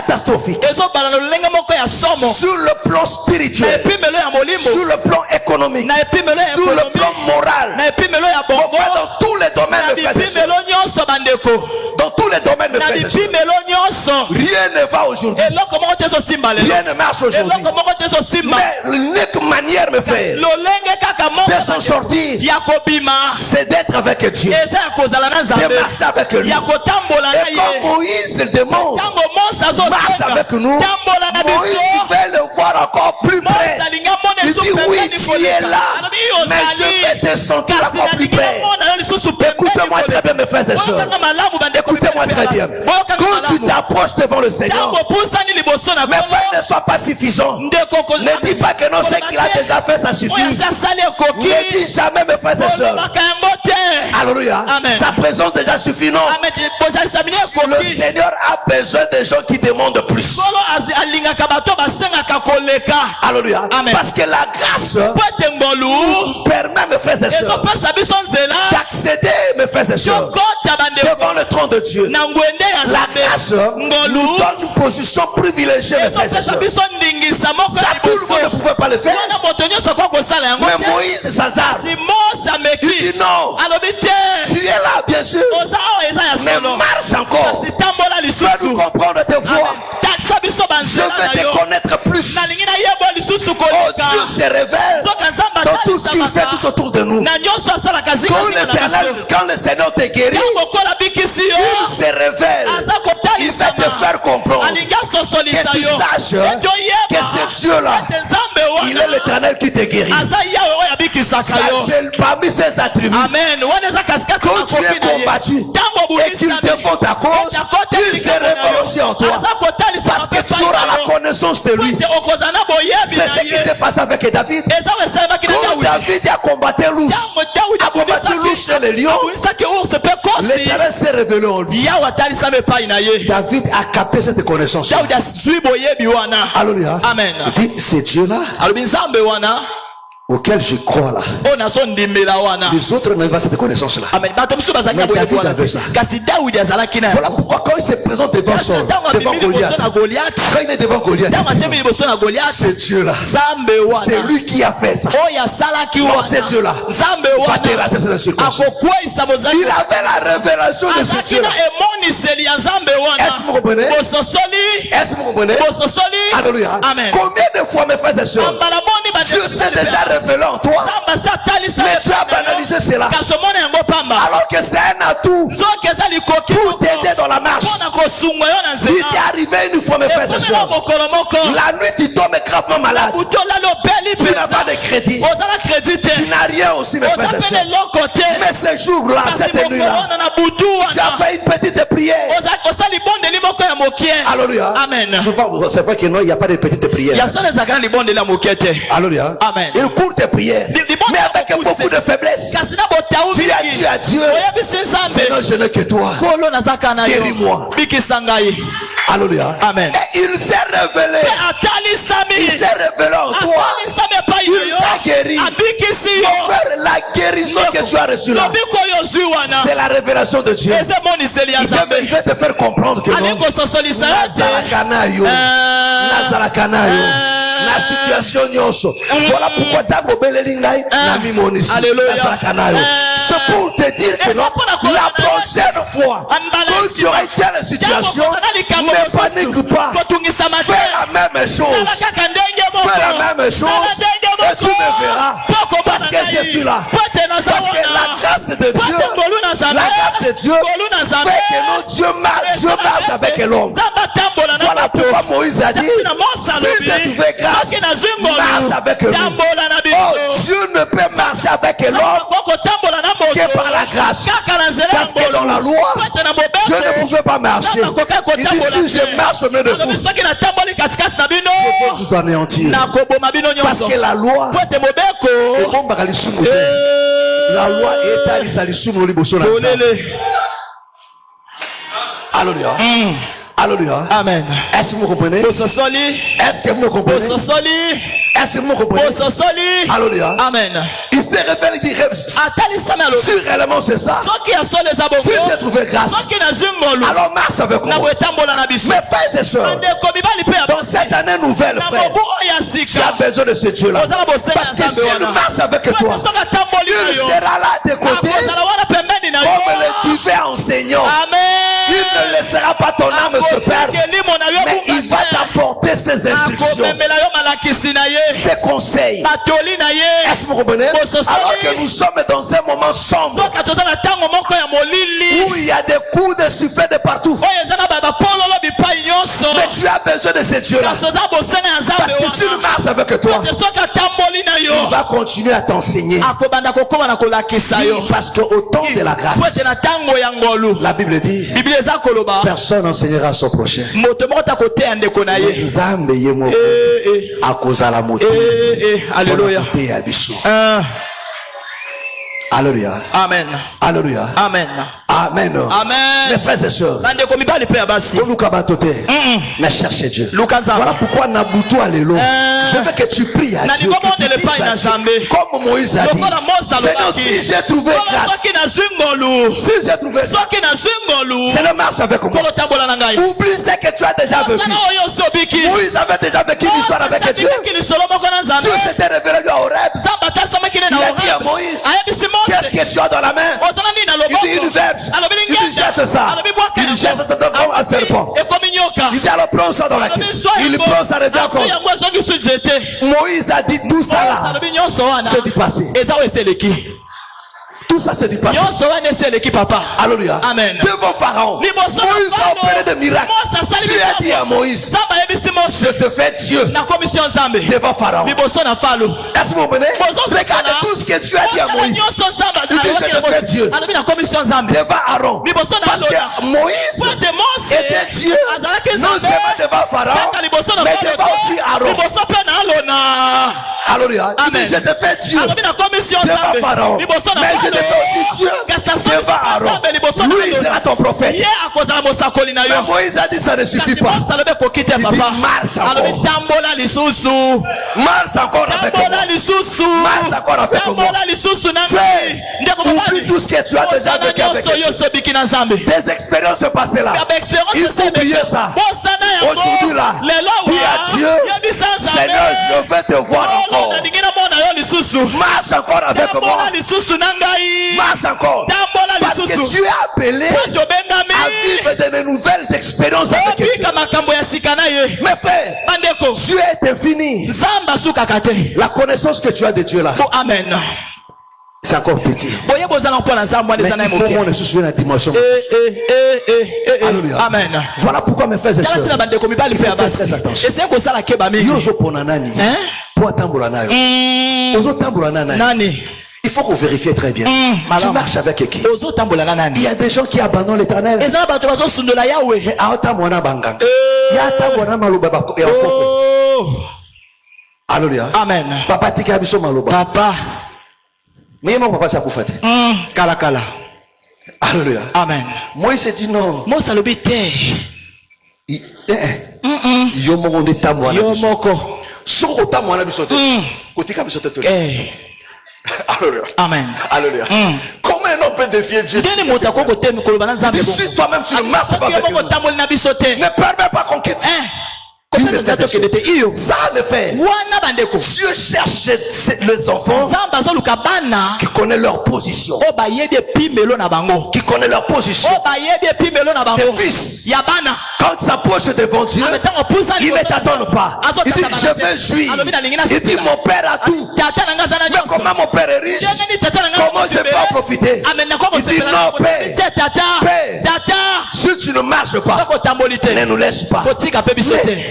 Speaker 2: catastrophique.
Speaker 1: ezobala na lolenge moko ya somo
Speaker 2: Sur le plan
Speaker 1: na
Speaker 2: spirituel,
Speaker 1: epimelo ya molimo
Speaker 2: sur le plan économique,
Speaker 1: na epimelo ya
Speaker 2: sur le
Speaker 1: ekonomi
Speaker 2: plan moral.
Speaker 1: na epimelo ya
Speaker 2: Mon
Speaker 1: bongo
Speaker 2: frère, dans tous les domaines,
Speaker 1: na
Speaker 2: mes frères et sœurs,
Speaker 1: bipimelo nyonso bandeko
Speaker 2: dans tous les domaines, mes
Speaker 1: na
Speaker 2: frères et sœurs,
Speaker 1: bipimelo nyonso
Speaker 2: rien ne va aujourd'hui.
Speaker 1: eloko moko te ezosimba lelo
Speaker 2: Rien ne marche aujourd'hui.
Speaker 1: eloko moko te ezosimba
Speaker 2: Mais l'unique manière, mes frères,
Speaker 1: lolenge kaka
Speaker 2: de
Speaker 1: moko
Speaker 2: s'en sortir,
Speaker 1: ya kobima
Speaker 2: c'est d'être avec Dieu,
Speaker 1: eza ya kozala na
Speaker 2: de
Speaker 1: nzambe
Speaker 2: marcher avec lui.
Speaker 1: ya kotambola na
Speaker 2: Et
Speaker 1: ye
Speaker 2: comme Moïse le demande,
Speaker 1: ntango mose
Speaker 2: marche
Speaker 1: azosenga
Speaker 2: avec nous,
Speaker 1: tambola na
Speaker 2: Moïse
Speaker 1: biso
Speaker 2: veut le voir encore plus près.
Speaker 1: mose alingi amona
Speaker 2: Il
Speaker 1: esu
Speaker 2: dit oui,
Speaker 1: pembeni
Speaker 2: tu
Speaker 1: koleka
Speaker 2: es là,
Speaker 1: alobi
Speaker 2: mais je vais te sentir
Speaker 1: kasi
Speaker 2: encore plus
Speaker 1: nalingi
Speaker 2: près.
Speaker 1: amona yo lisusu
Speaker 2: Écoutez-moi très bien, mes frères et sœurs.
Speaker 1: boyokanga malamu bandeko
Speaker 2: Écoutez-moi très bien. Quand tu t'approches devant le Seigneur,
Speaker 1: ntango opusani liboso na
Speaker 2: mes frères
Speaker 1: Nkolo,
Speaker 2: ne soient pas suffisants.
Speaker 1: ndeko
Speaker 2: Ne dis pas que non, ce qu'il a déjà fait, ça
Speaker 1: oyo
Speaker 2: suffit.
Speaker 1: asi asali ekoki
Speaker 2: Ne dis jamais, mes frères et sœurs.
Speaker 1: olobaka yango te
Speaker 2: Alléluia.
Speaker 1: Amen.
Speaker 2: Sa présence déjà suffit, non?
Speaker 1: ame bozalisa bino
Speaker 2: Le
Speaker 1: ekoki
Speaker 2: Seigneur a besoin des gens qui demandent plus.
Speaker 1: Nkolo alingaka bato basengaka koleka
Speaker 2: Alléluia.
Speaker 1: Amen.
Speaker 2: Parce que la grâce
Speaker 1: po ete ngolu
Speaker 2: permet, mes frères et sœurs,
Speaker 1: ezopesa biso nzela
Speaker 2: d'accéder, mes frères et sœurs,
Speaker 1: yokota bandeko
Speaker 2: devant le trône de Dieu.
Speaker 1: na ngwende ya
Speaker 2: La grâce
Speaker 1: nzambe
Speaker 2: nous
Speaker 1: ngolu
Speaker 2: donne une position privilégiée, mes frères et
Speaker 1: ezopesa
Speaker 2: sœurs.
Speaker 1: biso ndingisa moko
Speaker 2: Ça,
Speaker 1: ya
Speaker 2: tout le monde ne
Speaker 1: liboso
Speaker 2: pouvait pas le faire.
Speaker 1: wana moto nyonso akoki kosala yango
Speaker 2: Mais
Speaker 1: te
Speaker 2: Moïse, sans arme,
Speaker 1: kasi mose
Speaker 2: il
Speaker 1: ameki
Speaker 2: dit non,
Speaker 1: alobi te
Speaker 2: tu es là, bien sûr,
Speaker 1: oza awa eza ya
Speaker 2: mais
Speaker 1: solo
Speaker 2: marche encore.
Speaker 1: kasi tambola
Speaker 2: Fais-nous
Speaker 1: lisusu
Speaker 2: comprendre tes voies.
Speaker 1: tatisa biso
Speaker 2: Je
Speaker 1: banzela
Speaker 2: veux
Speaker 1: na
Speaker 2: te
Speaker 1: yo
Speaker 2: connaître plus.
Speaker 1: nalingi nayeba lisusu
Speaker 2: Oh,
Speaker 1: koleka
Speaker 2: Dieu se révèle
Speaker 1: soki nzambe
Speaker 2: dans tout ce qu'il fait tout
Speaker 1: atalisamaka
Speaker 2: autour de nous.
Speaker 1: na nyonso asalaka
Speaker 2: Quand
Speaker 1: zingazinga na
Speaker 2: l'Éternel,
Speaker 1: biso
Speaker 2: quand le Seigneur te guérit,
Speaker 1: ntango kola bikisi yo
Speaker 2: il se révèle.
Speaker 1: aza
Speaker 2: Il va te
Speaker 1: kotalisama
Speaker 2: faire comprendre
Speaker 1: alingi asosolisa
Speaker 2: que tu
Speaker 1: yo
Speaker 2: saches
Speaker 1: ete
Speaker 2: que
Speaker 1: oyeba
Speaker 2: c'est Dieu-là.
Speaker 1: ete nzambe
Speaker 2: Il est
Speaker 1: wana
Speaker 2: l'Éternel qui te guérit.
Speaker 1: aza yawe oyo abikisaka
Speaker 2: Ça,
Speaker 1: yo
Speaker 2: c'est parmi ses attributs.
Speaker 1: amen wana eza kasikasi
Speaker 2: Quand tu es
Speaker 1: makoki na ye
Speaker 2: combattu
Speaker 1: ntango
Speaker 2: et qu'il défend ta cause, il se révèle aussi en toi.
Speaker 1: aza kotalisa
Speaker 2: Parce que tu auras la connaissance de lui.
Speaker 1: ete okozala na boyebi
Speaker 2: C'est ce
Speaker 1: na
Speaker 2: qui
Speaker 1: ye
Speaker 2: s'est passé avec David.
Speaker 1: eza oyo esalemaki na
Speaker 2: Quand
Speaker 1: dawidi
Speaker 2: David a combattu l'ours,
Speaker 1: ntango dawidi
Speaker 2: a combattu l'ours et les lions,
Speaker 1: abunisaki urse mpe kosi
Speaker 2: l'Éternel s'est révélé en lui.
Speaker 1: yawe atalisama epai na ye
Speaker 2: David a capté cette connaissance.
Speaker 1: dawidi azwi boyebi wana
Speaker 2: Alléluia.
Speaker 1: amen
Speaker 2: Il dit, c'est Dieu-là
Speaker 1: alobi nzambe wana
Speaker 2: auquel je crois là.
Speaker 1: oyo nazondimela wana
Speaker 2: Les autres n'avaient pas cette connaissance-là.
Speaker 1: amen bato mosusu bazalaki na
Speaker 2: Mais
Speaker 1: boyebi
Speaker 2: David
Speaker 1: wana
Speaker 2: avait ça.
Speaker 1: kasi dawidi azalaki na
Speaker 2: Voilà
Speaker 1: yango
Speaker 2: pourquoi quand il se présente devant
Speaker 1: kasi
Speaker 2: Saul,
Speaker 1: ntango
Speaker 2: devant
Speaker 1: amemi liboso
Speaker 2: Goliath,
Speaker 1: na goliath
Speaker 2: quand il est devant Goliath,
Speaker 1: ntango atemi liboso na goliath
Speaker 2: c'est Dieu-là.
Speaker 1: nzambe
Speaker 2: C'est
Speaker 1: wana
Speaker 2: lui qui a fait ça.
Speaker 1: oyo asalaki
Speaker 2: Non, c'est
Speaker 1: wana
Speaker 2: Dieu-là.
Speaker 1: nzambe
Speaker 2: Va
Speaker 1: wana
Speaker 2: terrasser cette circonstance.
Speaker 1: akokweyisa bozalaki
Speaker 2: Il avait la révélation de ce
Speaker 1: azalaki na
Speaker 2: Dieu-là.
Speaker 1: emoniseli ya nzambe
Speaker 2: Est-ce que vous
Speaker 1: wana
Speaker 2: comprenez?
Speaker 1: bososoli
Speaker 2: Est-ce que vous comprenez?
Speaker 1: bososoli
Speaker 2: Alléluia.
Speaker 1: amen
Speaker 2: Combien de fois, mes frères et sœurs,
Speaker 1: ambala moni
Speaker 2: Dieu s'est déjà révélé en toi,
Speaker 1: nzambe asa atalisa
Speaker 2: mais tu as banalisé cela.
Speaker 1: kasi omona yango pamba
Speaker 2: Alors que c'est un atout
Speaker 1: nzoki eza likoki
Speaker 2: pour t'aider dans la marche.
Speaker 1: mpona kosungwa yo na
Speaker 2: Il t'est
Speaker 1: nzela
Speaker 2: arrivé une fois, mes frères et
Speaker 1: ekomela
Speaker 2: sœurs.
Speaker 1: mokolo moko
Speaker 2: La nuit, tu tombes gravement malade.
Speaker 1: butu olali obeli
Speaker 2: Tu n'as pas de crédit.
Speaker 1: ozala kredi te
Speaker 2: Tu n'as rien aussi, mes
Speaker 1: oza
Speaker 2: frères et
Speaker 1: mpe
Speaker 2: sœurs.
Speaker 1: leloko te
Speaker 2: Mais ce jour-là,
Speaker 1: kasi
Speaker 2: cette
Speaker 1: mokolo
Speaker 2: nuit-là,
Speaker 1: wana na butu
Speaker 2: tu as
Speaker 1: wana
Speaker 2: fait une petite prière.
Speaker 1: osali bondeli moko ya mokie
Speaker 2: Alléluia.
Speaker 1: amen
Speaker 2: Souvent, c'est vrai que non, il n'y a pas de petites prières.
Speaker 1: ya solo ezalaka na libondeli ya mokie te
Speaker 2: Alléluia.
Speaker 1: Amen.
Speaker 2: Une courte prière. Mais avec beaucoup de faiblesse.
Speaker 1: kasi na botau
Speaker 2: Tu as dit à Dieu,
Speaker 1: oyebisi
Speaker 2: Seigneur,
Speaker 1: nzambe
Speaker 2: je n'ai que toi.
Speaker 1: kolo nazaka na yo
Speaker 2: Guéris-moi.
Speaker 1: bikisa ngai
Speaker 2: Alléluia.
Speaker 1: Amen.
Speaker 2: Et il s'est révélé.
Speaker 1: atalisami
Speaker 2: Il s'est révélé en toi.
Speaker 1: atalisami epai
Speaker 2: Il
Speaker 1: na
Speaker 2: t'a guéri.
Speaker 1: yo abikisi
Speaker 2: Mon
Speaker 1: yo
Speaker 2: frère, la guérison que tu as reçue là,
Speaker 1: lobiko oyo ozwi wana
Speaker 2: c'est la révélation de Dieu.
Speaker 1: eza emoniseli ya
Speaker 2: Il
Speaker 1: nzambe
Speaker 2: veut te faire comprendre que
Speaker 1: ali
Speaker 2: non.
Speaker 1: kososolisa yo te
Speaker 2: Nazalaka yo. Nazalaka yo. Na situation nyonso. Voilà pourquoi ntango obeleli ngai na mimonisi.
Speaker 1: Alléluia.
Speaker 2: Nazalaka yo. C'est pour te dire que non, la prochaine fois, quand tu auras une telle situation, ne panique pas.
Speaker 1: kotungisama te
Speaker 2: Fais la même chose.
Speaker 1: sala kaka ndenge moko
Speaker 2: Fais la même chose.
Speaker 1: sala ndenge
Speaker 2: Et tu
Speaker 1: moko
Speaker 2: me verras.
Speaker 1: po komona
Speaker 2: Parce que je suis là.
Speaker 1: po ete naza
Speaker 2: Parce que la
Speaker 1: wana
Speaker 2: grâce de
Speaker 1: po
Speaker 2: Dieu,
Speaker 1: ete ngolu na nzambe
Speaker 2: la grâce de Dieu
Speaker 1: ngolu na nzambe
Speaker 2: fait que non, Dieu marche avec l'homme.
Speaker 1: nzambe atambola na
Speaker 2: Voilà
Speaker 1: moto
Speaker 2: pourquoi Moïse a dit,
Speaker 1: na mose
Speaker 2: si j'ai trouvé grâce,
Speaker 1: soki nazwi
Speaker 2: marche
Speaker 1: ngolu
Speaker 2: avec lui.
Speaker 1: tambola na
Speaker 2: Oh,
Speaker 1: biso
Speaker 2: Dieu ne peut marcher avec l'homme
Speaker 1: kotambola na moto
Speaker 2: que par la grâce.
Speaker 1: kaka na nzela
Speaker 2: Parce que dans la loi,
Speaker 1: po ete na
Speaker 2: Dieu ne
Speaker 1: mobembe
Speaker 2: pouvait pas marcher. Il dit, si je marche au milieu de
Speaker 1: alobi
Speaker 2: vous,
Speaker 1: soki natamboli katikati na bino
Speaker 2: je vais vous anéantir.
Speaker 1: nakoboma bino
Speaker 2: Parce
Speaker 1: nyonso
Speaker 2: que la loi,
Speaker 1: po ete mobeko
Speaker 2: ebombaka lisumu te. La loi etalisa lisumu liboso na Nzambe.
Speaker 1: tolele
Speaker 2: Alléluia. Alléluia.
Speaker 1: amen
Speaker 2: Est-ce que vous comprenez?
Speaker 1: bososoli
Speaker 2: Est-ce que vous me comprenez?
Speaker 1: bososoli
Speaker 2: Est-ce que vous me comprenez?
Speaker 1: bososoli
Speaker 2: Alléluia.
Speaker 1: amen
Speaker 2: Il se révèle, il dit,
Speaker 1: atalisami alobi
Speaker 2: si réellement c'est ça,
Speaker 1: soki ya solo eza
Speaker 2: si j'ai
Speaker 1: bongo
Speaker 2: trouvé grâce,
Speaker 1: soki nazwi
Speaker 2: alors marche avec moi. Mes frères et sœurs, dans cette année nouvelle, frère, tu as besoin de ce Dieu-là. Parce que s'il marche avec toi, il sera là à tes côtés comme le divin enseignant. Il ne laissera pas ton âme se perdre, mais il va t'apporter ses instructions, ses conseils. Est-ce que vous comprenez? Alors que nous sommes dans un moment sombre où il y a des coups de sifflet de partout, mais tu as besoin de ce Dieu-là. Parce que s'il marche avec toi, il va continuer à t'enseigner. Parce qu'au temps de la grâce, la Bible dit, personne n'enseignera à son prochain.
Speaker 3: Alléluia.
Speaker 2: Alléluia.
Speaker 3: Amen.
Speaker 2: Alléluia.
Speaker 3: Amen.
Speaker 2: Amen.
Speaker 3: Amen.
Speaker 2: Mes frères et sœurs, mais cherchez Dieu. Voilà pourquoi Nabuto Allélo, je veux que tu pries à Dieu, que tu dises à Dieu, comme Moïse a dit, Seigneur, si j'ai trouvé grâce, si j'ai trouvé grâce, Seigneur, marche avec moi. Oublie ce que tu as déjà vécu. Moïse avait déjà vécu une histoire avec Dieu. Dieu s'était révélé lui à Horeb. Il a dit à Moïse, qu'est-ce que tu as dans la main? Il dit une verge. Il dit jette ça. Il jette ça comme un serpent. Il dit alors prends ça dans la queue. Il prend ça, revient encore. Moïse a dit tout ça là. C'est du passé. Tout ça c'est du passé. Alléluia.
Speaker 3: Amen.
Speaker 2: Devant Pharaon, Moïse a opéré des miracles. Dieu a dit à Moïse, je te fais Dieu devant Pharaon. Est-ce que vous comprenez? Regardez tout ce que Dieu a dit à Moïse. Il dit je te fais Dieu devant Aaron. Parce que Moïse était Dieu non seulement devant Pharaon, mais devant aussi Aaron. Alléluia. Il dit je te fais Dieu devant Pharaon, mais je te fais aussi Dieu devant Aaron. Lui il sera ton prophète. Mais Moïse a dit ça ne suffit pas. Il dit marche encore. Marche encore avec moi. Marche encore avec moi. Fais, oublie tout ce que tu as déjà vécu avec Dieu. Des expériences passées là. Il faut oublier ça. Aujourd'hui là, dis à Dieu, Seigneur, je veux te voir encore. Marche encore avec moi. Marche encore. Parce que tu es appelé à vivre de nouvelles expériences avec Dieu. Mes frères, Dieu est infini. La connaissance que tu as de Dieu là, c'est encore petit. Mais il faut qu'on se souvienne de la dimension. Alléluia.
Speaker 3: Amen.
Speaker 2: Voilà pourquoi mes frères et sœurs, il faut faire très attention. Il faut qu'on vérifie très bien. Tu marches avec qui? Il y a des gens qui abandonnent l'Éternel. Alléluia.
Speaker 3: Amen.
Speaker 2: Papa tika biso maloba.
Speaker 3: Papa.
Speaker 2: Mais mon papa ça koufate.
Speaker 3: Kala kala.
Speaker 2: Alléluia.
Speaker 3: Amen.
Speaker 2: Moi il s'est dit non.
Speaker 3: Moi ça le bité.
Speaker 2: Yo moko de tamwa.
Speaker 3: Yo moko.
Speaker 2: Soko tamwa na biso te. Kotika biso te. Alléluia.
Speaker 3: Amen.
Speaker 2: Alléluia. Comment un homme peut défier Dieu? Si toi-même tu ne marches pas avec nous, ne permets pas qu'on quitte. Ça le fait. Dieu cherche les enfants qui connaissent leur position. Qui connaissent leur position. Des fils. Quand ils s'approchent devant Dieu, ils ne t'attendent pas. Il dit je veux jouir. Il dit mon père a tout. Mais comment mon père est riche? Comment je peux en profiter? Il dit non père. Père. Si tu ne marches pas, ne nous laisse pas.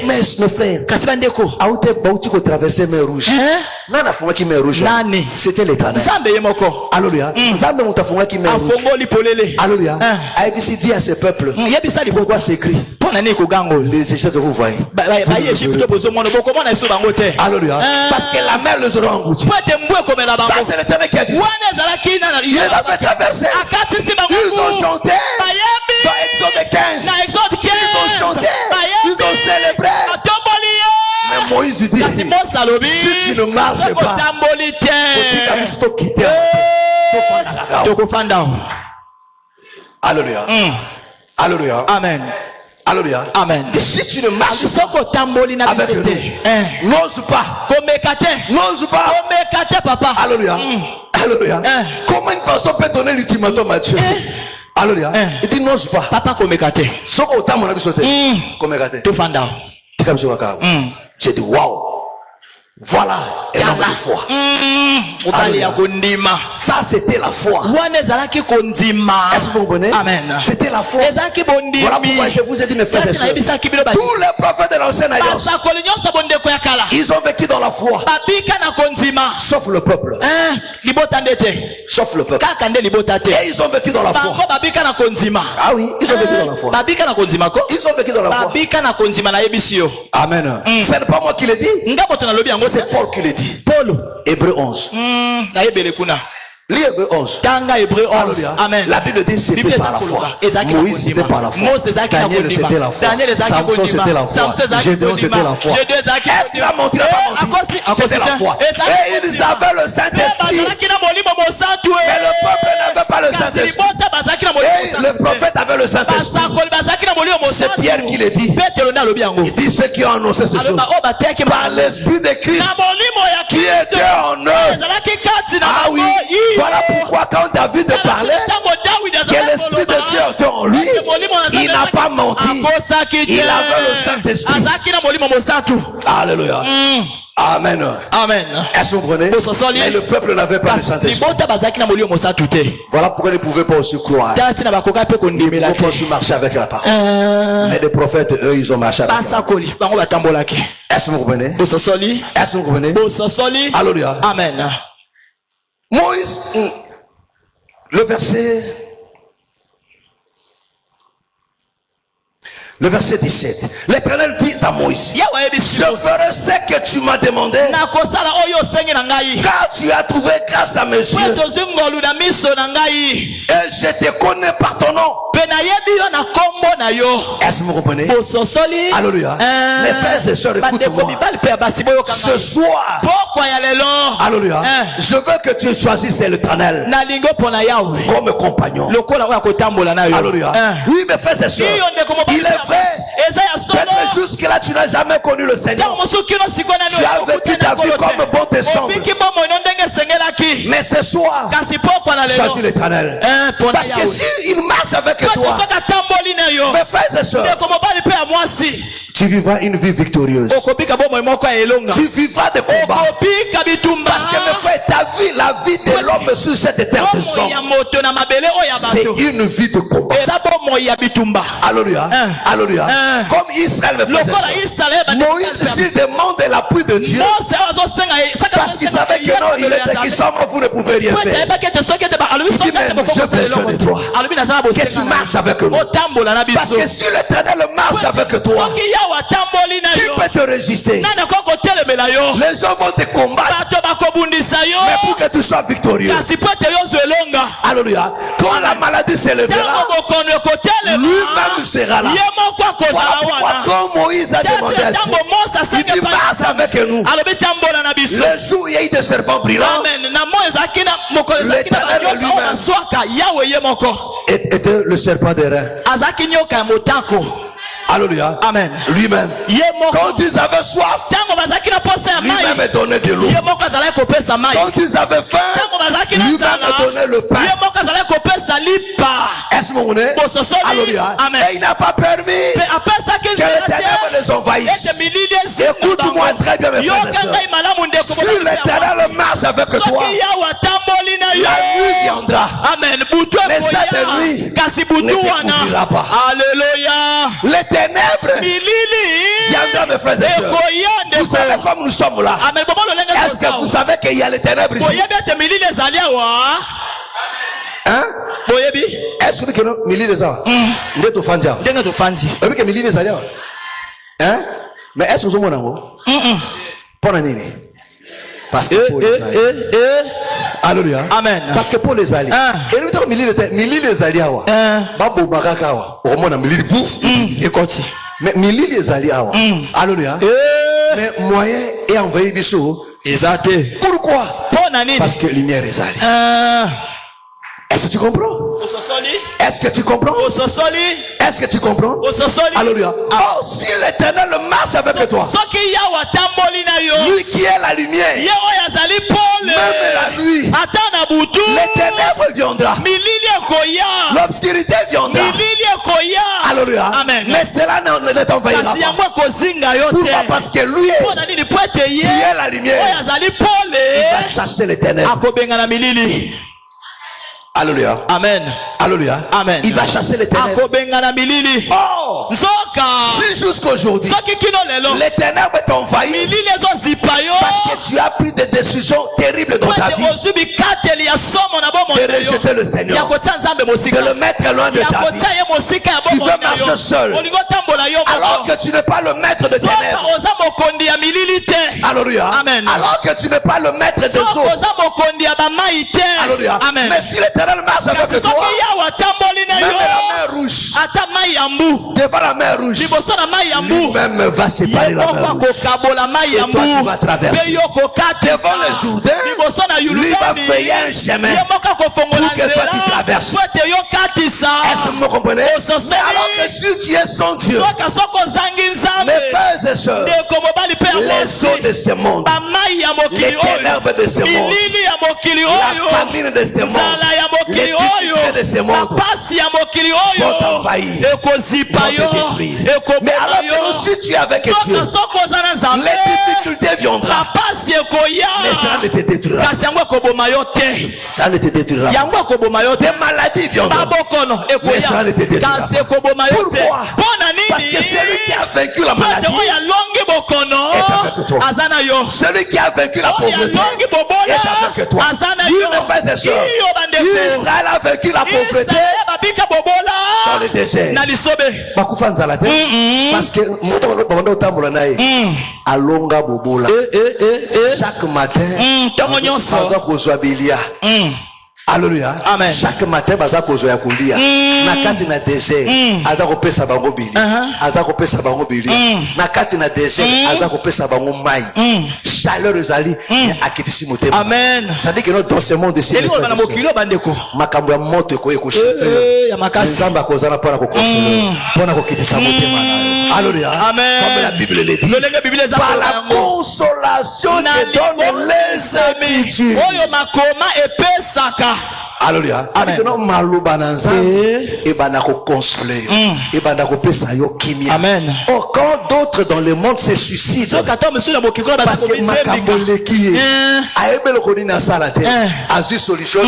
Speaker 2: Mais mes frères, Aouté traverser mer rouge. Nana fonga qui mer rouge. C'était l'Éternel. Alléluia. Zambe mutafonga qui mer rouge. Alléluia. Aïe ici dit à ce peuple. Pourquoi c'est écrit? Les Égyptiens que vous voyez. Alléluia. Parce que la mer les aura engloutis. Ça c'est l'Éternel qui a dit. Il les a fait traverser. Ils ont chanté. Dans Exode 15. Ils ont chanté. Ils ont célébré. Mais Moïse dit, si tu ne marches pas, Alléluia. Alléluia.
Speaker 1: Amen.
Speaker 2: Alléluia.
Speaker 1: Amen.
Speaker 2: Et si tu ne marches pas
Speaker 1: Soko tamboli na
Speaker 2: avec nous,
Speaker 1: bisete.
Speaker 2: n'ose pas.
Speaker 1: Komekate.
Speaker 2: N'ose pas.
Speaker 1: Komekate papa.
Speaker 2: Alléluia. Alléluia. Comment une personne peut donner l'ultimatum à Dieu? Alléluia. Il dit n'ose pas.
Speaker 1: Papa komekate.
Speaker 2: Soko tambo na bisote. Komekate.
Speaker 1: To fanda.
Speaker 2: Tika biso kaka. J'ai dit waouh. Voilà un homme de foi. Ça c'était la foi. Est-ce que vous comprenez?
Speaker 1: Amen.
Speaker 2: C'était la foi. Voilà pourquoi je vous ai dit mes frères et sœurs, tous les prophètes de l'ancienne alliance, ils ont vécu dans la foi, sauf le peuple. Sauf le peuple. Et ils ont vécu dans la foi. Ah oui, ils ont vécu dans la foi. Ils ont vécu dans la foi. Amen. Ce n'est pas moi qui le dis, c'est Paul qui le dit. Hébreux 11. Lis Hébreux 11.
Speaker 1: Amen.
Speaker 2: La Bible dit c'était par la foi. Moïse c'était par la foi. Daniel c'était la foi. Samson c'était la foi. Gédéon c'était la foi. Est-ce qu'il a montré la menti? C'était la foi. Et ils avaient le Saint-Esprit. Mais le peuple n'avait pas le Saint-Esprit. Et le prophète avait le Saint-Esprit. C'est Pierre qui le dit. Il dit ceux qui ont annoncé ce jour par l'Esprit de Christ qui était en eux. Ah oui. Voilà pourquoi quand David parlait que l'Esprit de Dieu était en lui, il n'a pas menti. Il avait le Saint-Esprit. Alléluia. Amen.
Speaker 1: Amen.
Speaker 2: Est-ce que vous comprenez? Mais le peuple n'avait pas le Saint-Esprit. Voilà pourquoi ils ne pouvaient pas aussi croire. Ils ne pouvaient pas aussi marcher avec la parole. Mais les prophètes, eux, ils ont marché avec la parole. Est-ce que vous comprenez? Est-ce que vous comprenez? Alléluia.
Speaker 1: Amen.
Speaker 2: Moïse, le verset 17. L'Éternel dit à Moïse, je ferai ce que tu m'as demandé, car tu as trouvé grâce à mes yeux, et je te connais par ton nom. Est-ce que vous comprenez? Alléluia. Mes frères et sœurs, écoute-moi. Ce soir, alléluia, je veux que tu choisisses l'Éternel comme compagnon. Alléluia. Oui, mes frères et sœurs, il est vrai. Peut-être jusque-là, tu n'as jamais connu le Seigneur. Tu as vécu ta vie comme bon te semble. Mais ce soir, choisis l'Éternel. Parce que s'il marche avec toi, mes frères et sœurs, tu vivras une vie victorieuse. Tu vivras des combats. Parce que mes frères, ta vie, la vie de l'homme sur cette terre de sang, c'est une vie de combat. Alléluia. Alléluia. Comme Israël, mes frères et sœurs, Moïse ici demande l'appui de Dieu. Parce qu'il savait que non, il était qui sommes, vous ne pouvez rien faire. Il dit même, je fais besoin de toi. Que tu marches avec nous. Parce que si l'Éternel marche avec toi, qui peut te résister? Les gens vont te combattre, mais pour que tu sois victorieux. Alléluia. Quand la maladie s'élèvera, lui-même sera là. Voilà pourquoi quand Moïse a demandé à Dieu, il dit marche avec nous. Le jour où il y a eu des serpents brillants, l'Éternel lui-même était le serpent des reins. Alléluia. Amen. Lui-même. Quand ils avaient soif, lui-même donnait de l'eau. Quand ils avaient faim, lui-même donnait le pain. Est-ce que vous comprenez? Alléluia. Et il n'a pas permis que les ténèbres les envahissent. Écoute-moi très bien, mes frères et sœurs. Si l'Éternel marche avec toi, la nuit viendra. Mais cette nuit ne découvrira pas.
Speaker 1: Alléluia.
Speaker 2: Les ténèbres viendra, mes frères et sœurs. Vous savez comme nous sommes là. Est-ce que vous savez qu'il y a les ténèbres ici? Hein? Est-ce que vous savez que hein? Mais est-ce que vous savez parce que pour les alliés. Alléluia. Amen. Parce que pour les alliés. Et nous avons mili les alliés. Babu Magakawa. Au moins, mili pour. Mais mili les alliés. Alléluia. Mais moyen est envoyé des choses. Pourquoi? Parce que lumière est alliée. Est-ce que tu comprends? Est-ce que tu comprends? Est-ce que tu comprends? Alléluia. Oh, si l'Éternel marche avec toi, lui qui est la lumière, même la nuit, les ténèbres viendront, l'obscurité viendra. Alléluia.
Speaker 1: Amen.
Speaker 2: Mais cela ne t'envahira pas. Pourquoi? Parce que lui qui est la lumière, il va chasser les ténèbres. Alléluia.
Speaker 1: Amen.
Speaker 2: Alléluia.
Speaker 1: Amen.
Speaker 2: Il va chasser les ténèbres. Oh, si jusqu'aujourd'hui les ténèbres t'envahissent parce que tu as pris des décisions terribles dans ta vie, de rejeter le Seigneur, de le mettre loin de ta vie, tu veux marcher seul alors que tu n'es pas le maître de ténèbres. Alléluia.
Speaker 1: Amen.
Speaker 2: Alors que tu n'es pas le maître des eaux. Alléluia.
Speaker 1: Amen.
Speaker 2: Mais si l'Éternel marche avec toi, même la mer rouge, devant la mer rouge, lui-même va séparer la mer rouge. Et toi tu vas traverser devant le Jourdain, lui va frayer un chemin pour que toi tu traverses. Est-ce que vous me comprenez? Mais alors que si tu es son Dieu, mes frères et sœurs, les eaux de ce monde, les ténèbres de ce monde, la famine de ce monde, les difficultés de ce monde vont t'envahir, vont te détruire. Mais alors que si tu es avec Dieu, les difficultés viendront, mais ça ne te détruira. Ça ne te détruira. Des maladies viendront, mais ça ne te détruira. Pourquoi? Parce que celui qui a vaincu la maladie est avec toi. Celui qui a vaincu la pauvreté est avec toi. Oui, mes frères et sœurs, Israël a vaincu la pauvreté dans le désert. Bakufa nzala te parce que moto otambola naye alonga bobola chaque matin baza kozwa bilia. Alléluia.
Speaker 1: Amen.
Speaker 2: Chaque matin baza kozwa ya kolia na kati na désert aza kopesa bango bili aza kopesa bango bili na kati na désert aza kopesa bango mai chaleur ezali akitisi motema.
Speaker 1: Amen.
Speaker 2: Ça dit que dans ce monde ici makambo ya moto ekoye koshifela nzambe akozana mpona kokonsole mpona kokitisa motema nayo. Alléluia.
Speaker 1: Amen.
Speaker 2: Comme la Bible le dit, par la consolation que donne les Écritures. Alléluia. Avec nos malouba et banako consoler et banako pesa yo kimia.
Speaker 1: Amen.
Speaker 2: Oh, quand d'autres dans le monde se suicident parce que makambo leki aebelo kodina sala te azu solution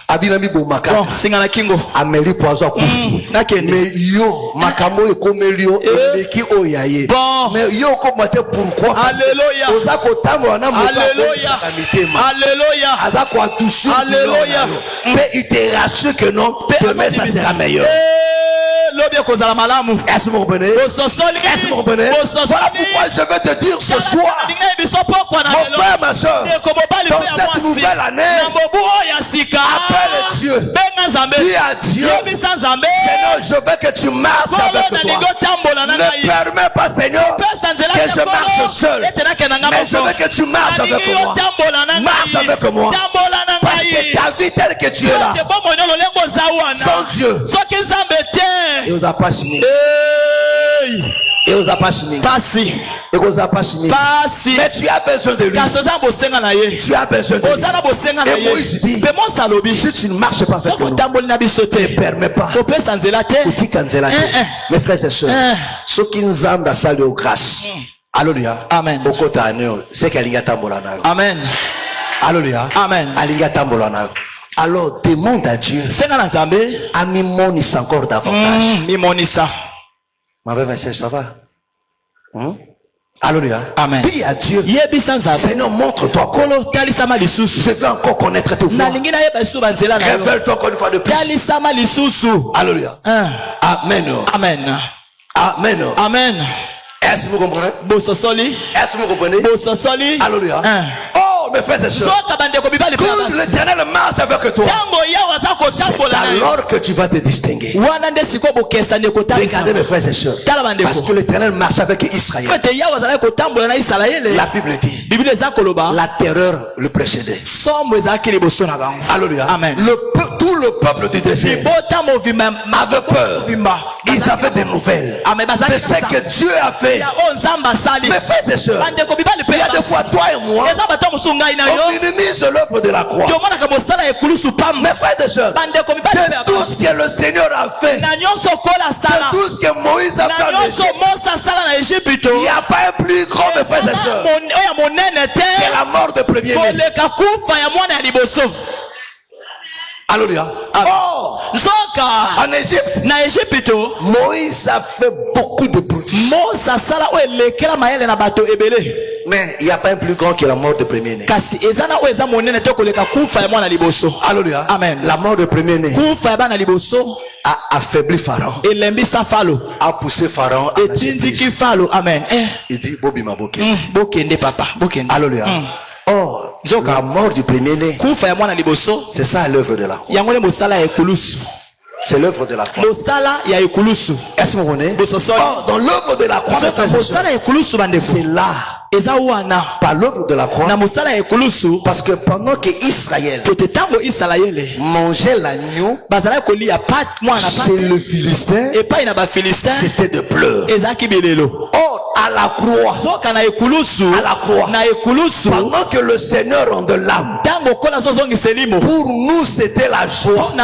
Speaker 2: abinami bomaka
Speaker 1: singana kingo
Speaker 2: ameli poison kufi mais yo makambo ekomelio leki oyaye mais yo ko mate pourquoi?
Speaker 1: Alléluia.
Speaker 2: Oza kotambo na moto
Speaker 1: Alléluia. Alléluia.
Speaker 2: aza kwa toucher.
Speaker 1: Alléluia.
Speaker 2: Mais il te rassure que non, demain ça sera meilleur. Est-ce que vous comprenez? Est-ce que vous comprenez? Voilà pourquoi je vais te dire ce soir, mon frère, ma soeur, dans cette nouvelle année, appelle Dieu, dis à Dieu, Seigneur, je veux que tu marches avec toi. Ne permets pas, Seigneur, que je marche seul, mais je veux que tu marches avec moi. Marche avec moi, parce que ta vie telle que tu es là, sans Dieu, et aux apachimés. Et aux apachimés. Et aux apachimés. Mais tu as besoin de lui. Tu as besoin de lui. Et Moïse dit, si tu ne marches pas avec nous, ne permets pas. Mes frères et sœurs, ceux qui nous aiment dans la salle de grâce. Alléluia.
Speaker 1: Amen.
Speaker 2: C'est qu'Alinga Tambolana.
Speaker 1: Amen.
Speaker 2: Alléluia.
Speaker 1: Amen.
Speaker 2: Alinga Tambolana. Alors demande à Dieu. Ami-monisse encore davantage. Ma belle sœur, ça va? Alléluia.
Speaker 1: Amen.
Speaker 2: Dis à Dieu, Seigneur, montre-toi. Je veux encore connaître tes voies. Révèle-toi encore une fois de plus. Alléluia. Amen.
Speaker 1: Amen.
Speaker 2: Amen.
Speaker 1: Amen.
Speaker 2: Est-ce que vous comprenez? Est-ce que vous comprenez? Alléluia. Oh, mes frères et sœurs, Quand l'Éternel marche avec toi, c'est alors que tu vas te distinguer. Regardez mes frères et sœurs. Parce que l'Éternel marche avec Israël. La Bible dit, la terreur le précédait. Alléluia.
Speaker 3: Amen.
Speaker 2: Tout le peuple du désert avait peur. Ils avaient des nouvelles de ce que Dieu a fait. Mes frères et sœurs, il y a des fois toi et moi, on minimise l'œuvre de la croix. Mes frères et sœurs, de tout ce que le Seigneur a fait, de tout ce que Moïse a fait en Égypte, il n'y a pas un plus grand, mes frères et sœurs, que la mort de premier-né. Alléluia. Oh, en Égypte, Moïse a fait beaucoup de prodiges. Mais il n'y a pas un plus grand que la mort de premier-né. Alléluia.
Speaker 3: Amen.
Speaker 2: La mort de premier-né a affaibli Pharaon. A poussé Pharaon à
Speaker 3: Amen.
Speaker 2: Il dit Bobi Maboke. Alléluia. Oh, la mort du premier-né, c'est ça l'œuvre de la croix. C'est l'œuvre de la croix. Est-ce que vous comprenez? Oh, dans l'œuvre de la croix, c'est là. Par l'œuvre de la croix, parce que pendant que Israël mangeait l'agneau chez le Philistin, c'était de pleurs. Oh, à la croix, pendant que le Seigneur rend de l'âme, pour nous c'était la joie,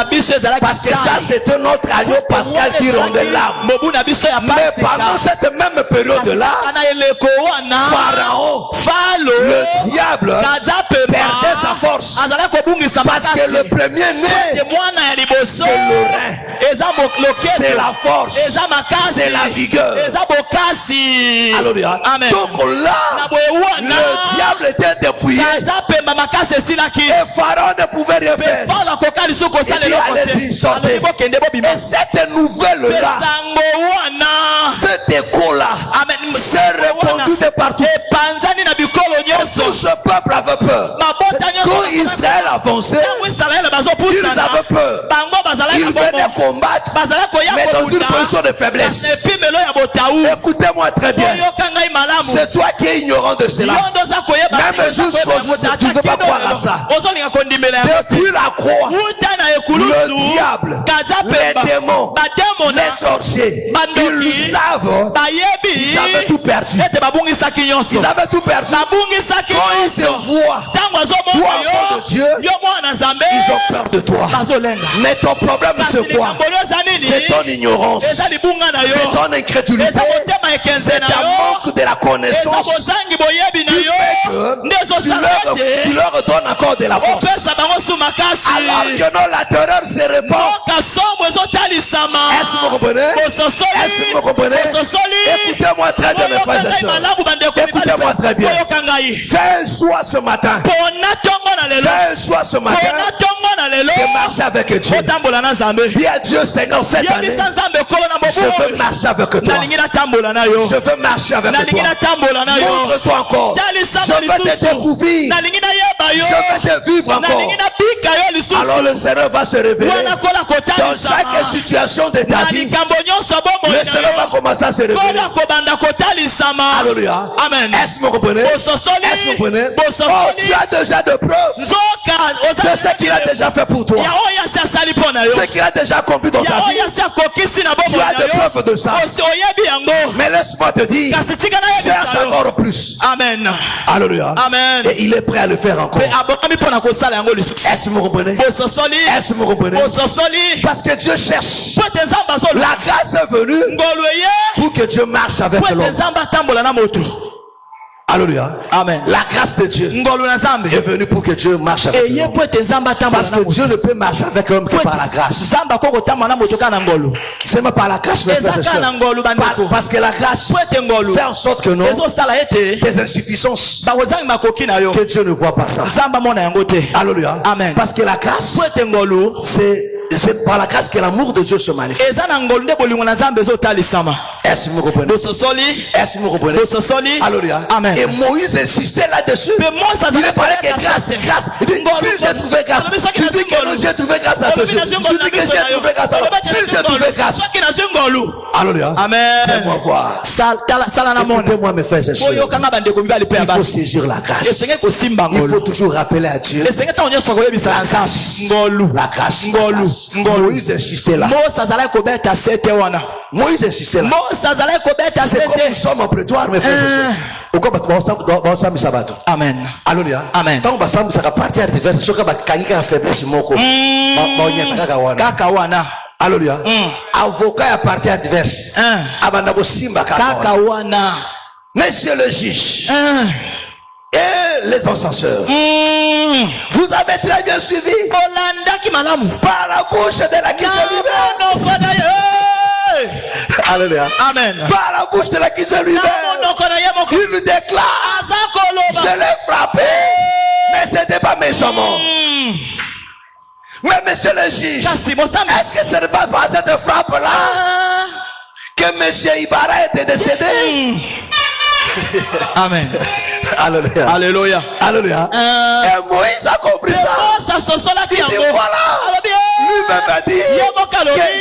Speaker 2: parce que ça c'était notre agneau pascal qui rendait l'âme. Mais pendant cette même période là, Pharaon, le diable, perdait sa force, parce que le premier-né, c'est le rein, c'est la force, c'est la vigueur. Alléluia. Donc là, le diable était dépouillé et Pharaon ne pouvait rien faire. Il dit allez-y, sortez. Et cette nouvelle-là, cet écho-là s'est répandu de partout. Tout ce peuple avait peur. Quand Israël avançait, ils avaient peur. Ils venaient combattre, mais dans une position de faiblesse. Écoutez-moi très bien. C'est toi qui es ignorant de cela. Même jusqu'aujourd'hui, tu ne veux pas croire à ça. Depuis la croix, le diable, les démons, les sorciers, ils savent, ils avaient tout perdu. Ils avaient tout perdu. Quand ils te voient, toi enfant de Dieu, ils ont peur de toi. Mais ton problème c'est quoi? C'est ton ignorance, c'est ton incrédulité, c'est un manque de la connaissance qui fait que tu leur donnes encore de la force. Alors que non, la terreur se répand. Est-ce que vous comprenez? Est-ce que vous comprenez? Écoutez-moi très bien mes frères et sœurs. Écoutez-moi très bien. Fais un choix ce matin. Fais un choix ce matin de marcher avec Dieu. Dis à Dieu, Seigneur, cette année, je veux marcher avec toi. Je veux marcher avec toi. Montre-toi encore. Je veux te découvrir. Je veux te vivre encore. Alors le Seigneur va se révéler dans chaque situation de ta vie. Le Seigneur va commencer à se révéler. Alléluia.
Speaker 3: Amen.
Speaker 2: Est-ce que vous comprenez? Est-ce que vous comprenez? Oh, tu as déjà de preuves de ce qu'il a déjà fait pour toi. Ce qu'il a déjà accompli dans ta vie. Tu as des preuves de ça. Mais laisse-moi te dire, cherche encore plus.
Speaker 3: Amen.
Speaker 2: Alléluia.
Speaker 3: Amen.
Speaker 2: Et il est prêt à le faire encore. Est-ce que vous comprenez? Est-ce que vous comprenez? Parce que Dieu cherche. La grâce est venue pour que Dieu marche avec l'homme. Alléluia.
Speaker 3: Amen.
Speaker 2: La grâce de Dieu est venue pour que Dieu marche avec l'homme. Parce que Dieu ne peut marcher avec l'homme que par la grâce. C'est même par la grâce, mes frères et sœurs. Parce que la grâce fait en sorte que non, tes insuffisances, que Dieu ne voit pas ça. Alléluia.
Speaker 3: Amen.
Speaker 2: Parce que la grâce, c'est par la grâce que l'amour de Dieu se manifeste. Est-ce que vous comprenez?
Speaker 1: bososoli
Speaker 2: Est-ce que vous comprenez?
Speaker 1: bososoli
Speaker 2: Alléluia.
Speaker 1: amen.
Speaker 2: Et Moïse insistait là-dessus.
Speaker 1: Mais moi, ça
Speaker 2: Il ne parlait que grâce, grâce. Il dit, si j'ai trouvé grâce, tu dis que non, j'ai trouvé grâce à Dieu. Tu dis que j'ai trouvé grâce à Dieu. Si j'ai trouvé grâce. Alléluia.
Speaker 1: Amen.
Speaker 2: Fais-moi voir. Écoutez-moi, mes frères et sœurs. Il faut saisir la grâce. Il faut toujours rappeler à Dieu. La grâce. Moïse insistait là. Moïse insistait là. C'est comme nous sommes en prétoire, mes frères et sœurs.
Speaker 1: Amen.
Speaker 2: Alléluia.
Speaker 1: Amen.
Speaker 2: Tant que ça va partir de vers ce que va kanyika faiblesse moko.
Speaker 1: Kakawana.
Speaker 2: Alléluia. Avocat à partir adverse. Abandako simba
Speaker 1: kakawana.
Speaker 2: Monsieur le juge. Et les encenseurs. Vous avez très bien suivi. Par la bouche de la lui-même. Alléluia.
Speaker 1: Amen.
Speaker 2: Par la bouche de la lui-même. Il lui déclare. Je l'ai frappé. Mais ce n'était pas méchamment. Mais monsieur le juge, est-ce que ce n'est pas par cette frappe-là que monsieur Ibarra était décédé?
Speaker 1: Amen.
Speaker 2: Alléluia.
Speaker 1: Alléluia.
Speaker 2: Alléluia. Et Moïse a compris ça. Il dit voilà. Lui-même a dit que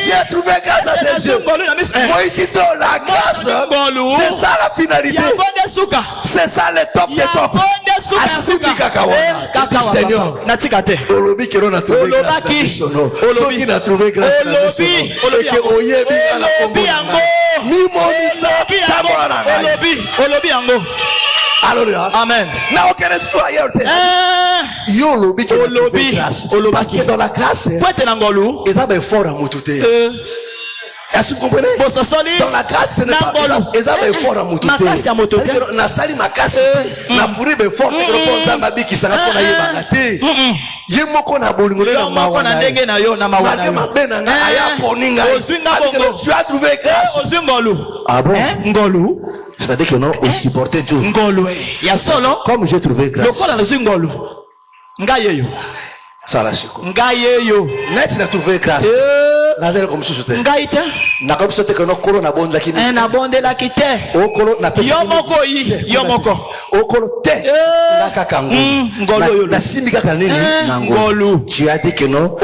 Speaker 2: j'ai trouvé grâce à tes yeux. Moïse dit donc la grâce, c'est ça la finalité. C'est ça le top des top. Asimi kakawana. Seigneur. Olobi qui n'a trouvé grâce. Olobi qui n'a trouvé grâce. Olobi Alléluia.
Speaker 1: Amen.
Speaker 2: N'a aucun espoir ailleurs. Olobi qui n'a trouvé grâce. Parce que dans la grâce, ils avaient fort à moutouter. Est-ce que vous comprenez? Dans la grâce, ce n'est pas ils avaient fort à moutouter. Na sali makasi, na furi be fort que le bon zambi qui s'en a pour aller bagater. Yemoko na bolingole na mawana. Malgré ma benanga, aya poninga. Tu as trouvé grâce. Ah bon?
Speaker 1: Ngolu.
Speaker 2: C'est-à-dire que non, on supportait Dieu.
Speaker 1: Ngolu. Ya solo.
Speaker 2: Comme j'ai trouvé grâce.
Speaker 1: Le col na ngolu. Ngayeyo.
Speaker 2: Ça la chiko.
Speaker 1: Ngayeyo.
Speaker 2: Net na trouvé grâce. Nazele comme ça c'était.
Speaker 1: Ngaite.
Speaker 2: Na comme ça que no kolo na bonde lakini.
Speaker 1: Na bonde lakite.
Speaker 2: O kolo na pesa.
Speaker 1: Yomoko yi, yomoko.
Speaker 2: O kolo te. Na kakangu.
Speaker 1: Ngolo yo.
Speaker 2: Na simika kanini na ngolu. Tu as dit que non.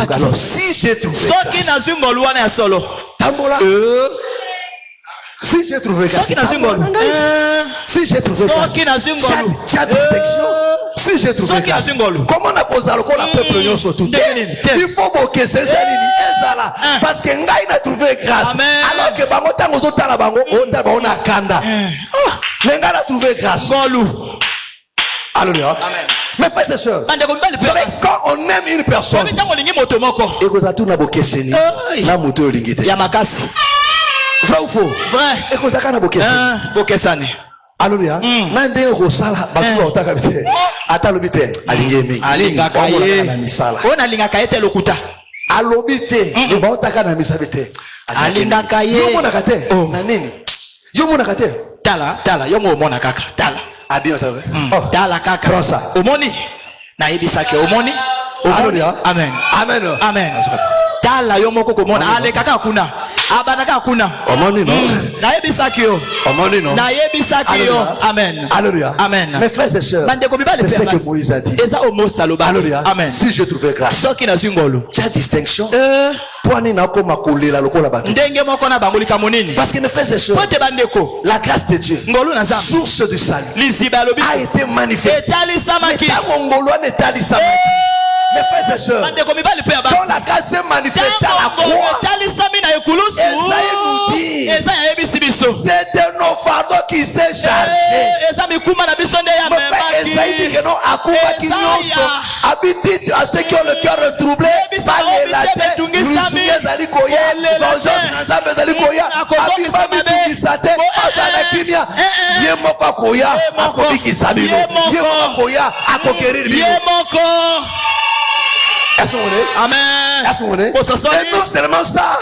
Speaker 2: Alors si j'ai trouvé grâce.
Speaker 1: Soki na zingolu wana ya solo.
Speaker 2: Tambola. Si j'ai trouvé grâce.
Speaker 1: Soki na zingolu.
Speaker 2: Si j'ai trouvé grâce.
Speaker 1: Soki na zingolu.
Speaker 2: Tiens distinction. Si j'ai trouvé grâce. Comment on a posé le col à peuple union sur tout? Il faut boquer c'est ça là parce que ngai n'a trouvé grâce. Alors que bango tango zota la bango on a kanda. Ngai n'a trouvé grâce. Alléluia. Mes frères et sœurs, quand on aime une personne, et vous avez tout na boquer c'est ni la moto lingite.
Speaker 1: Yamakasi.
Speaker 2: Vrai ou faux?
Speaker 1: Vrai.
Speaker 2: Et vous avez na boquer c'est.
Speaker 1: Boquer ça ni.
Speaker 2: Alléluia. Nande rosala batu otaka bite. Ata lobite alingemi.
Speaker 1: Alingaka ye. Ona lingaka ye te lokuta.
Speaker 2: Alobite. Le ba otaka na misa bite.
Speaker 1: Alingaka ye.
Speaker 2: Yo mona kate. Na nini? Yo mona kate.
Speaker 1: Tala yo mo mona kaka. Tala.
Speaker 2: Adi otawe.
Speaker 1: Tala kaka.
Speaker 2: Rosa.
Speaker 1: Omoni. Na yebisaki omoni.
Speaker 2: Alléluia.
Speaker 1: Amen.
Speaker 2: Amen.
Speaker 1: Amen. Tala yo moko komona. Ale kaka kuna. Abanaka kuna.
Speaker 2: Omoni non.
Speaker 1: Na yebisaki yo.
Speaker 2: Omoni non.
Speaker 1: Na yebisaki yo. Amen.
Speaker 2: Alléluia.
Speaker 1: Amen.
Speaker 2: Mes frères et sœurs. C'est ce que Moïse a dit.
Speaker 1: Eza omo saloba.
Speaker 2: Alléluia.
Speaker 1: Amen.
Speaker 2: Si je trouvais grâce.
Speaker 1: Soki na zingolo.
Speaker 2: Tu as distinction. Poani na ko makolela lokola bato.
Speaker 1: Ndenge moko na bangolika monini.
Speaker 2: Parce que mes frères et sœurs.
Speaker 1: Pote bandeko.
Speaker 2: La grâce de Dieu.
Speaker 1: Ngolo na nzambe.
Speaker 2: Source du salut.
Speaker 1: Liziba lobi.
Speaker 2: A été manifestée.
Speaker 1: Etali samaki.
Speaker 2: Ngolo na etali samaki. Mes frères et sœurs, quand la grâce s'est manifestée à la croix, c'est de nos fardeaux qui s'est chargé. Esaïe dit que non, à quoi qui nous habite à ceux qui ont le cœur retroublé, par la tête, nous Zalikoya, vengeance, Nazambe Zalikoya, Abiba Miti Sate, Azana Kimia, Yemoka Koya, Akobiki Sabino, Yemoka Koya, Akokerir Bino.
Speaker 1: Amen.
Speaker 2: Et non seulement ça,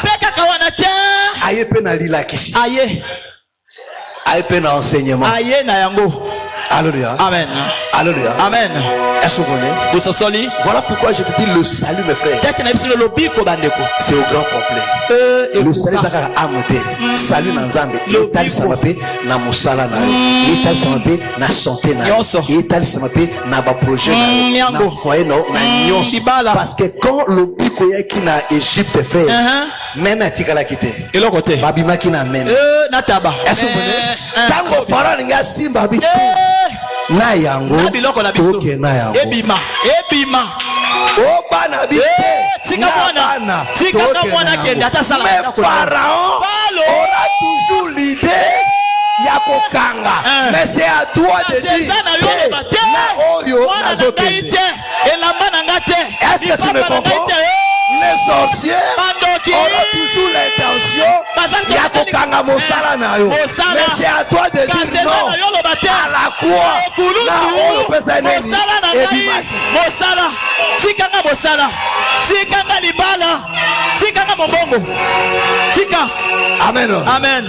Speaker 2: aye pe na lila kisi. Aye pe na enseignement.
Speaker 1: Aye na yango.
Speaker 2: Alléluia.
Speaker 1: Amen.
Speaker 2: Alléluia.
Speaker 1: Amen.
Speaker 2: Est-ce que vous comprenez?
Speaker 1: Bososoli.
Speaker 2: Voilà pourquoi je te dis le salut, mes frères. C'est au grand complet. Le salut, c'est à monter. Salut dans Zambé. Et tal samape na musala na yo. Et tal samape na santé na yo. Et tal samape na ba projet na yo. Na foyer na nyonso. Parce que quand le biko yaki na Égypte fait, même atikala kité.
Speaker 1: Et l'autre côté.
Speaker 2: Babima ki na même.
Speaker 1: Nataba.
Speaker 2: Est-ce que vous comprenez? Tango Pharaon nga simba bi. Na yango.
Speaker 1: Toke na yango. Ebima.
Speaker 2: Oh bana bi.
Speaker 1: Tika mwana kende ata sala.
Speaker 2: Mais Pharaon aura toujours l'idée ya kokanga. Mais c'est à toi de dire. Na oyo nazokende. Est-ce que tu me comprends? Les sorciers auront toujours l'intention ya kokanga mosala na yo. Mais c'est à toi de dire non. À la croix na oyo pesa nini ebimaki.
Speaker 1: Tikanga libala, tikanga mobongo, tika.
Speaker 2: Amen.
Speaker 1: Amen.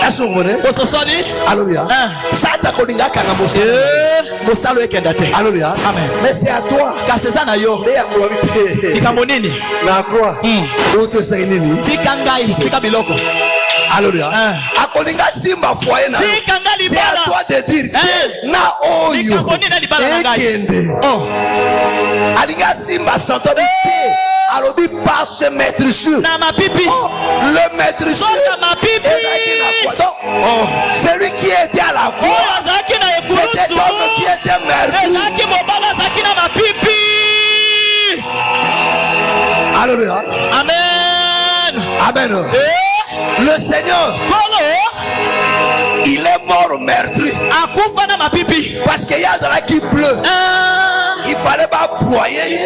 Speaker 2: Est-ce que vous comprenez? Alléluia. Ça t'a connu à Kangamosa.
Speaker 1: Mosalo ekendate.
Speaker 2: Alléluia.
Speaker 1: Amen.
Speaker 2: Mais c'est à toi.
Speaker 1: Kasezana yo. Ikamonini.
Speaker 2: La croix. Où te sais nini?
Speaker 1: Tikangai, tika biloko.
Speaker 2: Alléluia. Akolinga simba foyer na. C'est à toi de dire na oyo. Ekende. Alinga simba santobi. Alobi par ce maître sur.
Speaker 1: Na ma pipi.
Speaker 2: Le maître sur.
Speaker 1: Ma pipi.
Speaker 2: Celui qui était à la croix. C'était l'homme qui était merveilleux. Alléluia.
Speaker 1: Amen.
Speaker 2: Amen. Le Seigneur, il est mort meurtri. Parce qu'il y a un qui pleut. Il fallait pas broyer.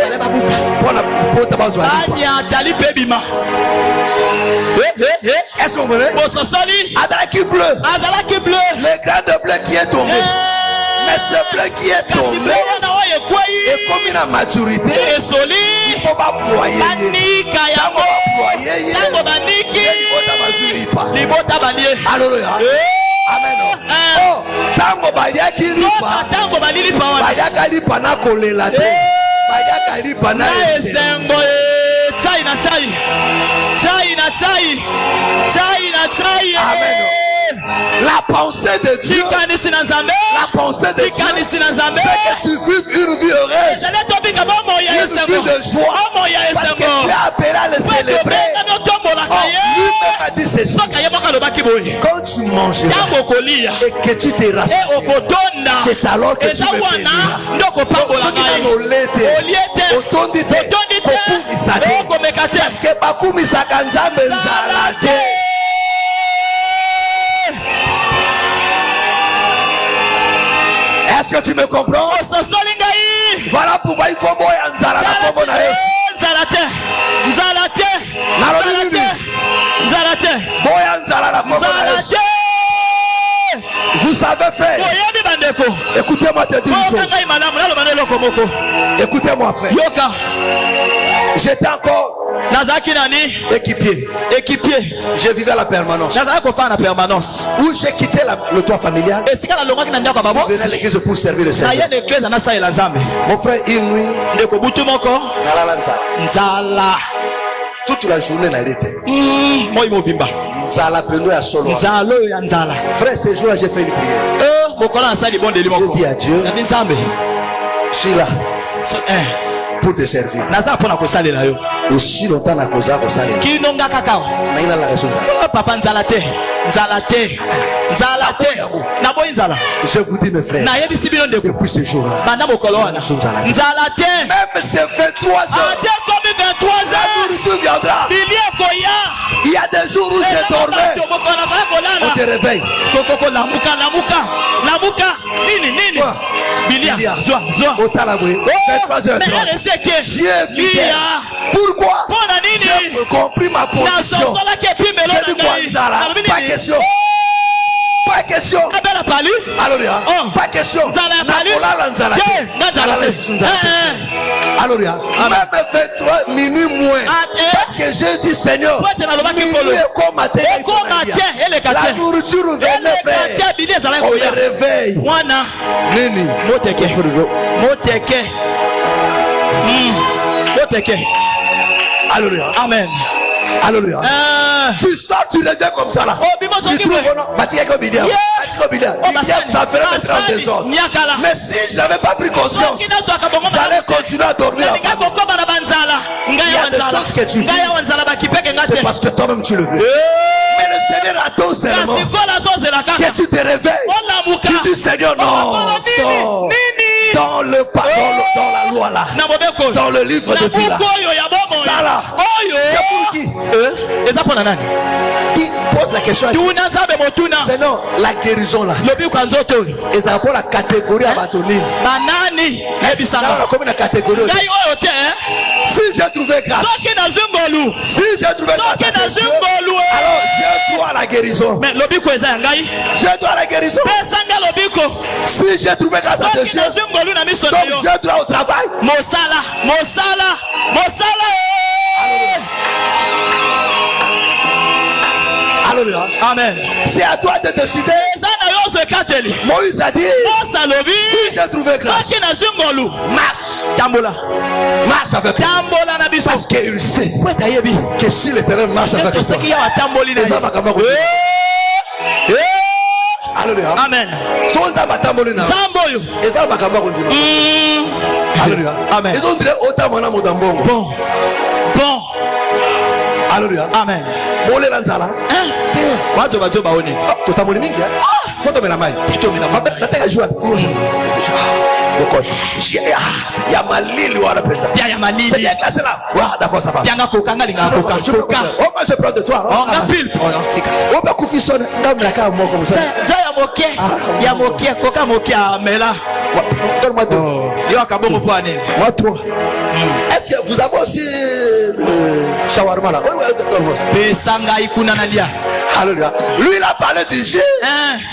Speaker 2: Pour la porte à besoin. Est-ce que vous voulez? Adala qui pleut. Le grain de bleu qui est tombé. Mais ce bleu qui est tombé est comme une maturité. Il ne faut pas broyer. Alléluia. Amen. Oh, tango balia kilipa. Balia kilipa na kolela te. Balia kilipa na esengo. Amen. La pensée de Dieu, la pensée de Dieu, c'est que tu vives une vie heureuse, une vie de joie, parce que tu as appelé à le célébrer. Lui-même a dit ceci: quand tu mangeras et que tu te rassureras, c'est alors que tu me béniras. Ce qui est au lait, au ton dit, parce que bakumi sakanza menzalate. Est-ce que tu me comprends? Voilà pourquoi il faut boire en Zalate. Vous savez faire. Écoutez-moi te dire une chose. Écoutez-moi frère. J'étais encore équipier. Je vivais à la permanence. Où j'ai quitté le toit familial. Je venais à l'église pour servir le Seigneur. Mon frère, une nuit, toute la journée dans l'été. Frère, ce jour-là, j'ai fait une prière. Je dis à Dieu, je suis là pour te servir. Aussi longtemps na koza kosala.
Speaker 1: Kinonga kakao.
Speaker 2: Na ina la raison.
Speaker 1: Papa nzalate. Nabo inzala.
Speaker 2: Je vous dis mes frères.
Speaker 1: Na yebi sibino ndeko.
Speaker 2: Depuis ce jour-là.
Speaker 1: Banda mokolo wana. Nzalate.
Speaker 2: Même c'est 23 heures.
Speaker 1: Ate comme 23 heures.
Speaker 2: La nourriture viendra. Il y a des jours où je dormais. On te réveille.
Speaker 1: Kokoko lamuka. Nini. Bilia. Zoa.
Speaker 2: Otalabwe. 23 heures. Dieu est fidèle. Pourquoi? J'ai compris ma position. J'ai dit quoi, Nzala? Pas question. Pas question.
Speaker 1: abela pali
Speaker 2: Alléluia.
Speaker 1: Oh.
Speaker 2: Pas question.
Speaker 1: Nzala ya pali
Speaker 2: Nakolala nzala te.
Speaker 1: Ye, nga nzala te.
Speaker 2: Alléluia. Même 23 minuit moins. Parce que j'ai dit Seigneur,
Speaker 1: Po ete nalobaki
Speaker 2: minuit
Speaker 1: Nkolo.
Speaker 2: ekoma te.
Speaker 1: Ekoma te, eleka
Speaker 2: La
Speaker 1: te.
Speaker 2: nourriture venait,
Speaker 1: eleka
Speaker 2: frère.
Speaker 1: te bili ezalaki
Speaker 2: On me
Speaker 1: koya
Speaker 2: réveille.
Speaker 1: mwana
Speaker 2: Nini?
Speaker 1: moteke moteke moteke
Speaker 2: Alléluia.
Speaker 1: amen
Speaker 2: Alléluia. Tu sors, tu reviens comme ça là.
Speaker 1: Oh, bimo
Speaker 2: Tu
Speaker 1: zongi
Speaker 2: trouves
Speaker 1: boye.
Speaker 2: non? Batika Kobidia.
Speaker 1: Yeah.
Speaker 2: Batika Kobidia.
Speaker 1: Oh,
Speaker 2: Il y a- ça ferait mettre en
Speaker 1: basali
Speaker 2: désordre.
Speaker 1: nyakala
Speaker 2: Mais si je n'avais pas pris conscience,
Speaker 1: soki nazwaka bongo
Speaker 2: j'allais continuer à dormir.
Speaker 1: nalinga
Speaker 2: avant.
Speaker 1: kokoma na banzala
Speaker 2: Il y
Speaker 1: ngai
Speaker 2: a
Speaker 1: ya
Speaker 2: des
Speaker 1: banzala
Speaker 2: choses que tu vis.
Speaker 1: ngai ya banzala bakipeke nga
Speaker 2: C'est
Speaker 1: te
Speaker 2: parce que toi-même tu le veux. Mais le Seigneur attend seulement
Speaker 1: kasi kola azozela kaka
Speaker 2: que tu te réveilles.
Speaker 1: olamuka
Speaker 2: Tu dis Seigneur, non.
Speaker 1: Okolo
Speaker 2: Stop.
Speaker 1: nini
Speaker 2: Dans le dans la loi là.
Speaker 1: na mobeko oyo
Speaker 2: Dans le livre
Speaker 1: na
Speaker 2: de vie là.
Speaker 1: buku oyo ya bomo
Speaker 2: Ça là.
Speaker 1: oyo
Speaker 2: C'est pour qui?
Speaker 1: eza mpo na nani
Speaker 2: Il pose la question.
Speaker 1: tuna nzambe motuna
Speaker 2: Seigneur, la guérison là.
Speaker 1: lobiko ya nzoto oyo
Speaker 2: Et ça pour la catégorie à batonine.
Speaker 1: banani
Speaker 2: On
Speaker 1: yebisanga
Speaker 2: a comme une catégorie.
Speaker 1: ngai oyo te
Speaker 2: Si j'ai trouvé grâce,
Speaker 1: soki nazwi ngolu
Speaker 2: si j'ai trouvé grâce
Speaker 1: soki
Speaker 2: à tes
Speaker 1: nazwi
Speaker 2: yeux,
Speaker 1: ngolu
Speaker 2: alors j'ai droit à la guérison.
Speaker 1: me lobiko eza ya ngai
Speaker 2: J'ai droit à la guérison.
Speaker 1: pesanga lobiko
Speaker 2: Si j'ai trouvé grâce à tes
Speaker 1: soki
Speaker 2: yeux,
Speaker 1: nazwi ngolu na miso na
Speaker 2: donc
Speaker 1: yo
Speaker 2: j'ai droit au travail.
Speaker 1: mosala
Speaker 2: Alléluia.
Speaker 1: amen
Speaker 2: C'est à toi de décider.
Speaker 1: eza na yo ozwa ekateli
Speaker 2: Moïse a dit,
Speaker 1: mose alobi
Speaker 2: si j'ai trouvé grâce,
Speaker 1: soki nazwi ngolu
Speaker 2: marche.
Speaker 1: tambola
Speaker 2: Marche avec lui.
Speaker 1: tambola na biso
Speaker 2: Parce qu'il sait
Speaker 1: po ete ayebi
Speaker 2: que si l'Éternel marche avec toi,
Speaker 1: soki yawa atamboli na
Speaker 2: eza makambo ya
Speaker 1: ye
Speaker 2: Alléluia.
Speaker 1: amen
Speaker 2: So nzambe atamboli na
Speaker 1: nzambe oyo
Speaker 2: eza makambo ya kondima. Alléluia.
Speaker 1: Amen.
Speaker 2: Ils ont dit otamona moto mbongo.
Speaker 1: bon
Speaker 2: Alléluia.
Speaker 1: amen
Speaker 2: Bolela nzala.
Speaker 1: wazoba oni
Speaker 2: Totamoli mingi. Faut tomber la main. Nataka jua. Il y a malili wala peta.
Speaker 1: bia ya
Speaker 2: C'est
Speaker 1: malili
Speaker 2: bien classé là. Ouais, d'accord, ça va.
Speaker 1: bianga kokanga linga koka
Speaker 2: Oh, moi je prends de toi.
Speaker 1: nga pile tika
Speaker 2: Oh, bah, Koufi sonne. Ndam la ka mo comme ça.
Speaker 1: za ya moke koka moke amela
Speaker 2: Donne-moi deux.
Speaker 1: yo akabongo po anini
Speaker 2: Moi trois. Est-ce que vous avez aussi le shawarma là? Oui, oui, donne-moi.
Speaker 1: pesa ngai kuna nalia
Speaker 2: Alléluia. Lui, il a parlé du jus,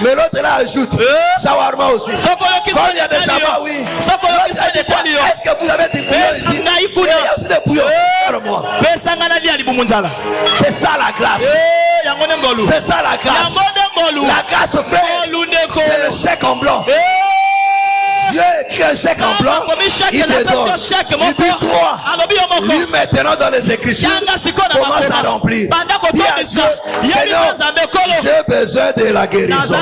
Speaker 2: mais l'autre là ajoute shawarma aussi.
Speaker 1: soko
Speaker 2: Quand il y a des shawarma, oui.
Speaker 1: soko
Speaker 2: L'autre a dit quoi? Est-ce que vous avez des bouillons ici?
Speaker 1: Pesa ngai
Speaker 2: Oui, il y
Speaker 1: kuna
Speaker 2: a aussi des bouillons. Regarde-moi.
Speaker 1: pesa ngai nalia libumu nzala
Speaker 2: C'est ça la grâce.
Speaker 1: yango nde ngolu
Speaker 2: C'est ça la grâce.
Speaker 1: yango nde ngolu
Speaker 2: La grâce fait.
Speaker 1: ngolu ndeko
Speaker 2: C'est le chèque en blanc. Dieu écrit un chèque en blanc. Il te donne. Il dit toi. Lui maintenant dans les Écritures. Commence à remplir. Dis à Dieu, Seigneur, j'ai besoin de la guérison.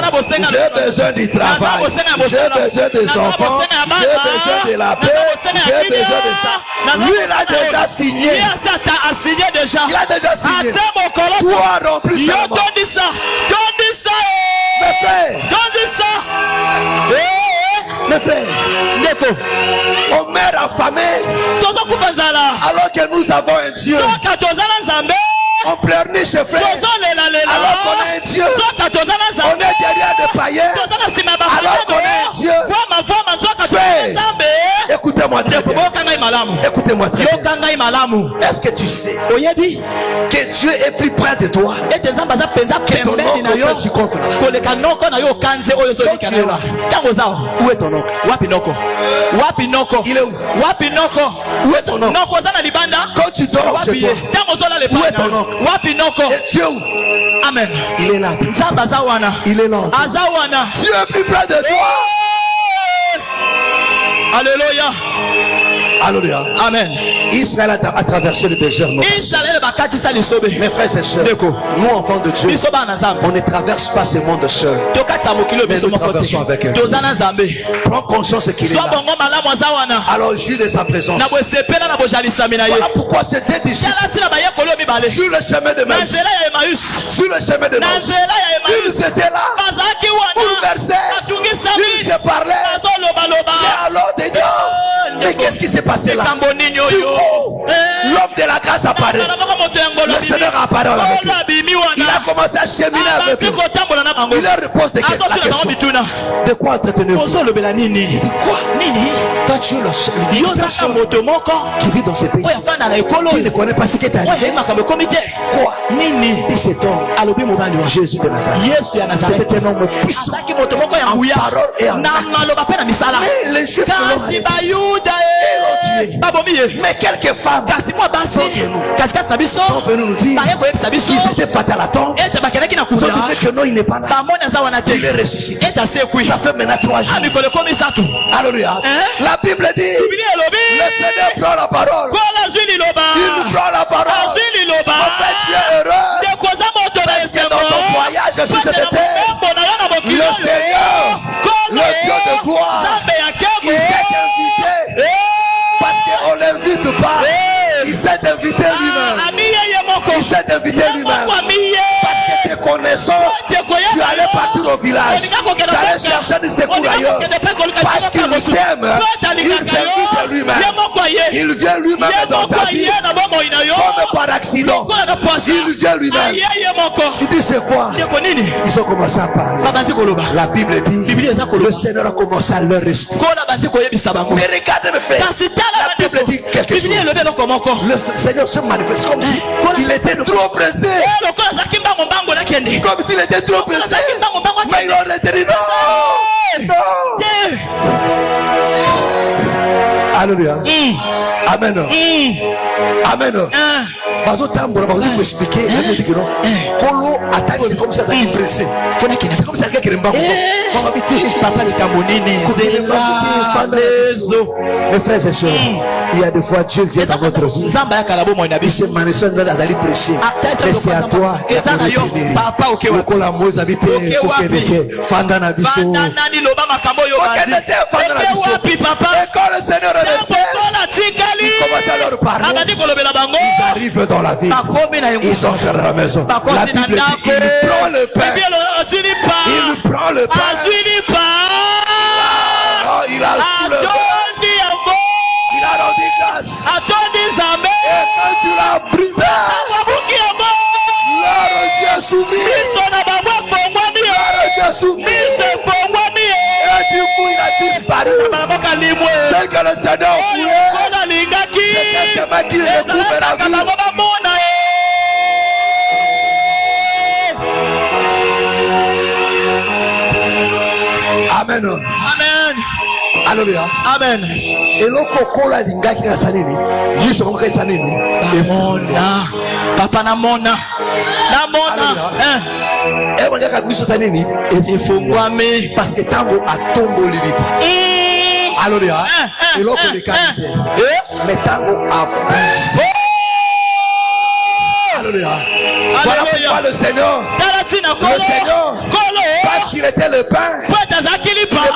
Speaker 2: J'ai besoin du travail. J'ai besoin des enfants. J'ai besoin de la paix. J'ai besoin de ça. Lui, il a déjà signé. Il a déjà signé. Toi, remplis seulement. Mes frères. Mes frères.
Speaker 1: ndeko
Speaker 2: On meurt affamé
Speaker 1: tozokufa nzala
Speaker 2: alors que nous avons un Dieu.
Speaker 1: soka toza na nzambe
Speaker 2: On pleurniche, frère.
Speaker 1: tozolelalela
Speaker 2: Alors qu'on a un Dieu.
Speaker 1: soka toza na
Speaker 2: On est
Speaker 1: nzambe
Speaker 2: derrière des païens.
Speaker 1: toza na nsima ya
Speaker 2: Alors qu'on a un Dieu.
Speaker 1: vama nzoka toza
Speaker 2: Frère.
Speaker 1: na nzambe
Speaker 2: Écoutez-moi très
Speaker 1: ndeko
Speaker 2: bien.
Speaker 1: boyoka ngai malamu
Speaker 2: Écoutez-moi très bien.
Speaker 1: yoka ngai malamu
Speaker 2: Est-ce que tu sais
Speaker 1: oyebi
Speaker 2: que Dieu est plus près de toi?
Speaker 1: ete nzambe aza mpenza pembeni na yo
Speaker 2: oncle tu comptes là.
Speaker 1: koleka noko na yo okanze oyo ozolika na yo ntango oza
Speaker 2: Où est ton oncle?
Speaker 1: wapi noko wapi noko
Speaker 2: Il est où?
Speaker 1: wapi noko
Speaker 2: Où est ton oncle?
Speaker 1: noko oza na libanda
Speaker 2: Quand tu dors
Speaker 1: wapi
Speaker 2: chez
Speaker 1: ye
Speaker 2: toi,
Speaker 1: ntango ozolala
Speaker 2: Où est ton
Speaker 1: libanda
Speaker 2: oncle?
Speaker 1: wapi noko
Speaker 2: et Dieu où?
Speaker 1: amen
Speaker 2: Il est là.
Speaker 1: nzambe aza wana
Speaker 2: Il est là.
Speaker 1: aza wana
Speaker 2: Dieu est plus près de toi.
Speaker 1: Alléluia.
Speaker 2: Alléluia.
Speaker 1: Amen.
Speaker 2: Israël a traversé le désert.
Speaker 1: Israël bakatisa lisobe.
Speaker 2: Mes frères et sœurs,
Speaker 1: Ndeko.
Speaker 2: nous enfants de Dieu,
Speaker 1: Biso bana nzambe.
Speaker 2: on ne traverse pas ce monde seul.
Speaker 1: Tokatisa mokilo
Speaker 2: Mais
Speaker 1: biso
Speaker 2: nous
Speaker 1: moko
Speaker 2: traversons avec
Speaker 1: te.
Speaker 2: elle.
Speaker 1: Tozana nzambe.
Speaker 2: Prends conscience qu'il est
Speaker 1: Sois
Speaker 2: là.
Speaker 1: bongo malamu aza wana.
Speaker 2: Alors jouis de sa présence.
Speaker 1: Na bosepela na bojalisami na ye.
Speaker 2: Voilà pourquoi c'était disciples
Speaker 1: Yala tina baye kolo mibale.
Speaker 2: sur le chemin de
Speaker 1: Na
Speaker 2: Maïs.
Speaker 1: nzela ya Emmaüs.
Speaker 2: Sur le chemin de
Speaker 1: Na
Speaker 2: Maïs.
Speaker 1: nzela ya
Speaker 2: Ils
Speaker 1: Emmaüs.
Speaker 2: étaient là.
Speaker 1: Bazaki wana.
Speaker 2: Bouleversés.
Speaker 1: Batungisami.
Speaker 2: Ils se parlaient.
Speaker 1: Bazoloba loba.
Speaker 2: Et alors de Dieu. Mais qu'est-ce qui s'est passé là?
Speaker 1: Kambo nini
Speaker 2: Du
Speaker 1: oyo.
Speaker 2: coup, l'homme de la grâce apparaît.
Speaker 1: Na moko moto ya ngolo
Speaker 2: Le
Speaker 1: bibi.
Speaker 2: Seigneur apparaît. parole avec eux. Il a commencé à cheminer avec eux. Il leur repose la question. De quoi entretenez-vous? Il dit quoi? Toi tu es le personne qui vit dans ces pays. Tu ne connais pas ce qui est arrivé. Quoi? Il dit cet homme, Jésus de Nazareth. C'était un homme puissant en parole et en acte. Mais les Juifs mais quelques femmes sont venues nous dire qu'ils étaient pas à la tombe. Ils ont dit que non, il n'est pas là. Il est ressuscité. Ça fait maintenant 3 jours. Alléluia. La Bible dit le Seigneur prend la parole. Il prend la parole. En fait, tu es heureux. Parce que dans ton voyage sur cette terre, le Seigneur, le Dieu de gloire, il s'est invité. Parce qu'on ne l'invite pas. Il s'est invité lui-même. Il s'est invité lui-même. Parce que te connaissant, tu allais partir au village. Tu allais chercher du secours ailleurs. Parce qu'il t'aime, il s'invite lui-même. Il vient lui-même dans ta vie. Comme par accident. Il vient lui-même. Il dit c'est quoi? Ils ont commencé à parler. La Bible dit le Seigneur a commencé à leur expliquer. Mais regardez mes frères. La Bible dit quelque chose. Le Seigneur se manifeste comme si il était trop pressé. Comme s'il était trop pressé. Mais il aurait dit non. Alléluia. Amen. Amen. Vous expliquer. C'est comme ça qui est pressé. C'est comme ça qui est papa les Camerounais. Mes frères et sœurs, il y a des fois Dieu vient dans notre vie. Il se manifeste dans la prêcher. Mais c'est à toi et à nous papa ok la mose habité Fanda na biso. Et quand le Seigneur il commence à leur parler. Ils arrivent dans la ville. Ils entrent dans la maison. La Bible dit il prend le pain. Il prend le pain. Il a sous le pain. Il a rendu grâce. Et quand tu l'as brisé, leur yeux s'ouvrit. Leur yeux s'ouvrit. Et du coup il a disparu. C'est que le Seigneur voulait. C'est quelqu'un qui retrouve la vie. Amen.
Speaker 1: Amen.
Speaker 2: Alléluia.
Speaker 1: Amen.
Speaker 2: Et l'okokola lingaki na sanini. Yesu komka sanini.
Speaker 1: Mona. Papa na mona. Na mona.
Speaker 2: Et on dirait que Yesu sanini.
Speaker 1: Efungwame.
Speaker 2: Parce que tango atombo lilipa. Alléluia. Et l'oko le candidat. Mais tango a brisé. Alléluia. Voilà pourquoi le Seigneur, parce qu'il était le pain, il ne pouvait pas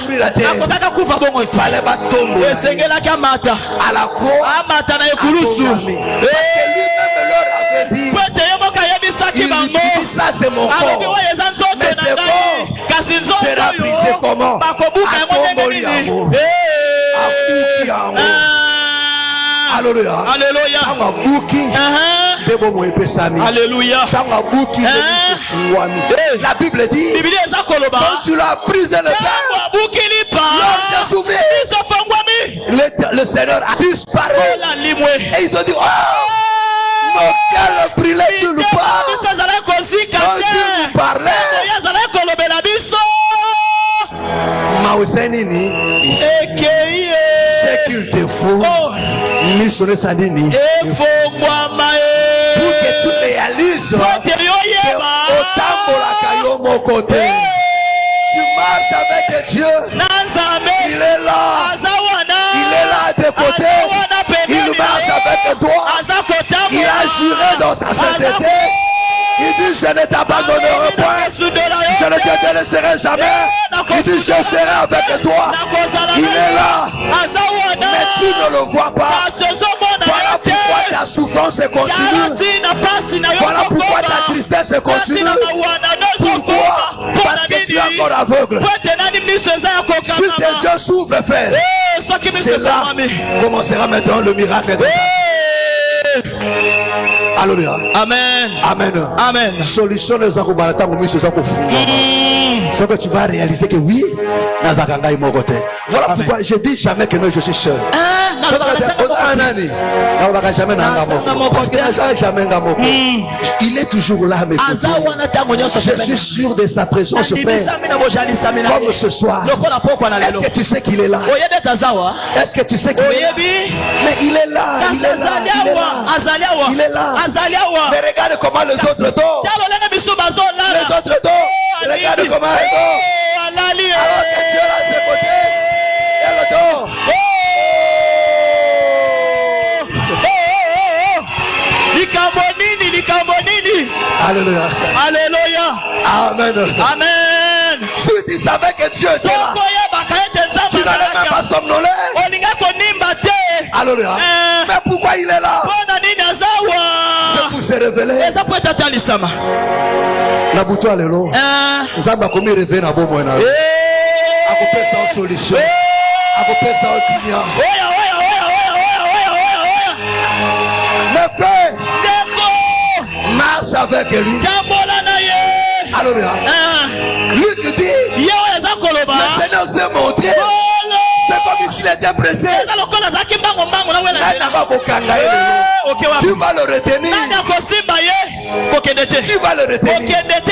Speaker 2: mourir la terre. Il fallait pas tomber à la croix, parce que lui-même leur avait dit, il dit ça c'est mon corps, mais c'est corps sera brisé comment? À tomboli amour, à bouki amour. Alléluia. Alléluia. La Bible dit quand tu l'as brisé le pain, le Seigneur a disparu. Et ils ont dit oh, quel brûlé tu nous parles. Quand tu nous parlais, ce qu'il te faut, missionner Sandini, pour que tu réalises que autant pour la caillou mon côté, tu marches avec Dieu, il est là, à tes côtés, il marche avec toi, il a juré dans sa sainteté. Il dit je ne t'abandonnerai point, je ne te délaisserai jamais. Il dit je serai avec toi. Il est là, mais tu ne le vois pas. Voilà pourquoi ta souffrance continue. Voilà pourquoi ta tristesse continue. Pourquoi? Parce que tu es encore aveugle. Si tes yeux s'ouvrent, frère, c'est là commencera maintenant le miracle de ta vie. Alléluia.
Speaker 1: Amen.
Speaker 2: Amen.
Speaker 1: Amen.
Speaker 2: Solution ne zako balata ngomi se zako funga. C'est que tu vas réaliser que oui, nazakanga imogote. Voilà pourquoi je dis jamais que non, je suis seul. Parce que jamais il est toujours là, mes frères. Je suis sûr de sa présence, frère. Comme ce soir. Est-ce que tu sais qu'il est là? Est-ce que tu sais qu'il est là? Mais il est là, il est là, il est là. Il est là. Mais regarde comment les autres dorment. Les autres dorment. Regarde comment elle dort. Alors que tu es là à ses côtés, elle dort. Alléluia.
Speaker 1: Alléluia.
Speaker 2: Amen.
Speaker 1: Amen.
Speaker 2: Si tu savais que Dieu était là, tu n'allais même pas somnoler. Alléluia. Mais pourquoi il est là? C'est pour se révéler. La bouton allélo. Zamba comme il révèle na bon moyen. A couper sans solution. A couper sans client. Mes frères, marche avec lui. Alléluia. Lui te dit, le Seigneur s'est montré. C'est comme s'il était pressé. Tu vas le retenir. Qui va le retenir?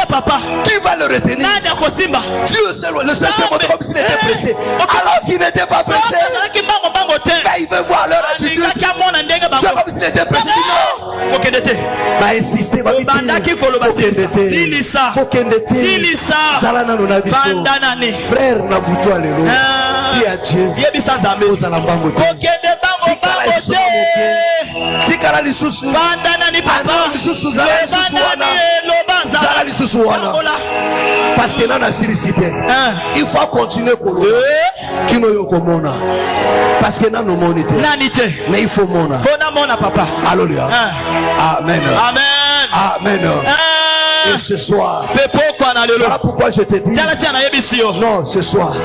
Speaker 1: Papa.
Speaker 2: Qui va le retenir? Dieu seul, le seul se montre comme s'il était pressé. Alors qu'il n'était pas pressé. Mais il veut voir leur attitude. C'est comme s'il était pressé. Va insister. Va frère Nabuto Allélo. Dis à Dieu. Aux alambango. Tikala lisusu lisusu zala lisusu wana parce que nana silicité il faut continuer kolo kino yokomona parce que nano monité mais il faut mona papa. Alléluia. Amen. Amen. Et ce soir, voilà pourquoi je te dis, non, ce soir,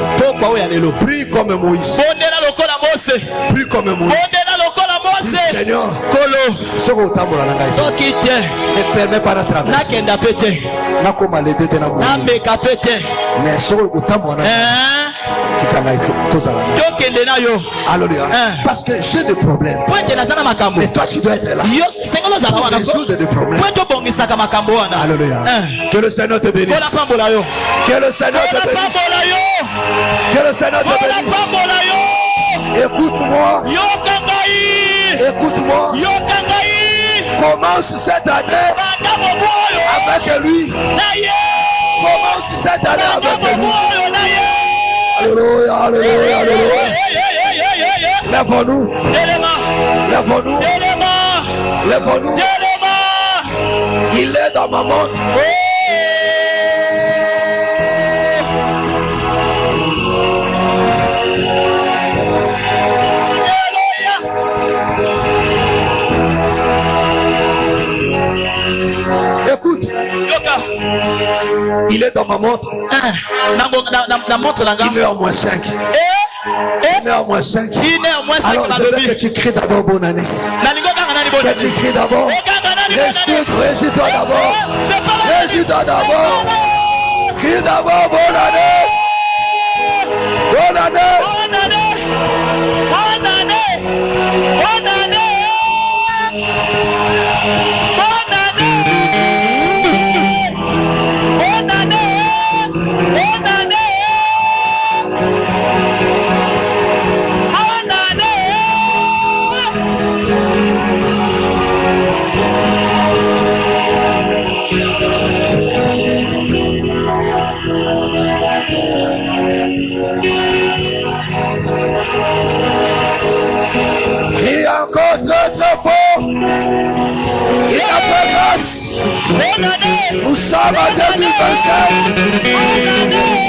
Speaker 2: prie comme Moïse. Prie comme Moïse. Dis, Seigneur, ce que ne permet pas de traverser. Mais ce Alléluia. Parce que j'ai des problèmes. Mais toi tu dois être là pour résoudre des problèmes. Alléluia. Que le Seigneur te bénisse. Que le Seigneur te bénisse. Que le Seigneur te bénisse. Écoute-moi. Écoute-moi. Commence cette année avec lui. Commence cette année avec lui. Alléluia, alléluia, alléluia. Lève-nous. Lève-nous. Lève-nous. Il est dans ma montre. Écoute. Il est dans ma montre. 1h-5. 1h-5. Alors je veux que tu cries d'abord bonne année. Que tu cries d'abord. Réjouis-toi d'abord. Réjouis-toi d'abord. Crie d'abord bonne année. Bonne année. Bonne année. Bonne année. Bonne année. Bonne crie encore très fort. Il a fait grâce. Nous sommes en 2025.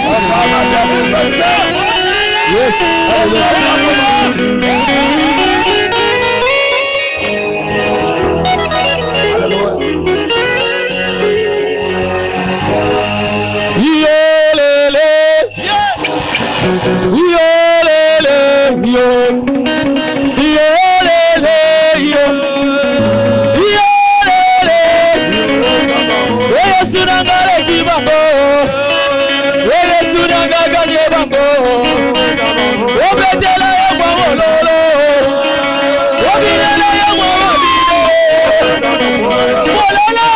Speaker 2: Nous sommes en 2025. Yes.
Speaker 4: Obetela ya mwololo. Obinela ya mwololo. Mololo.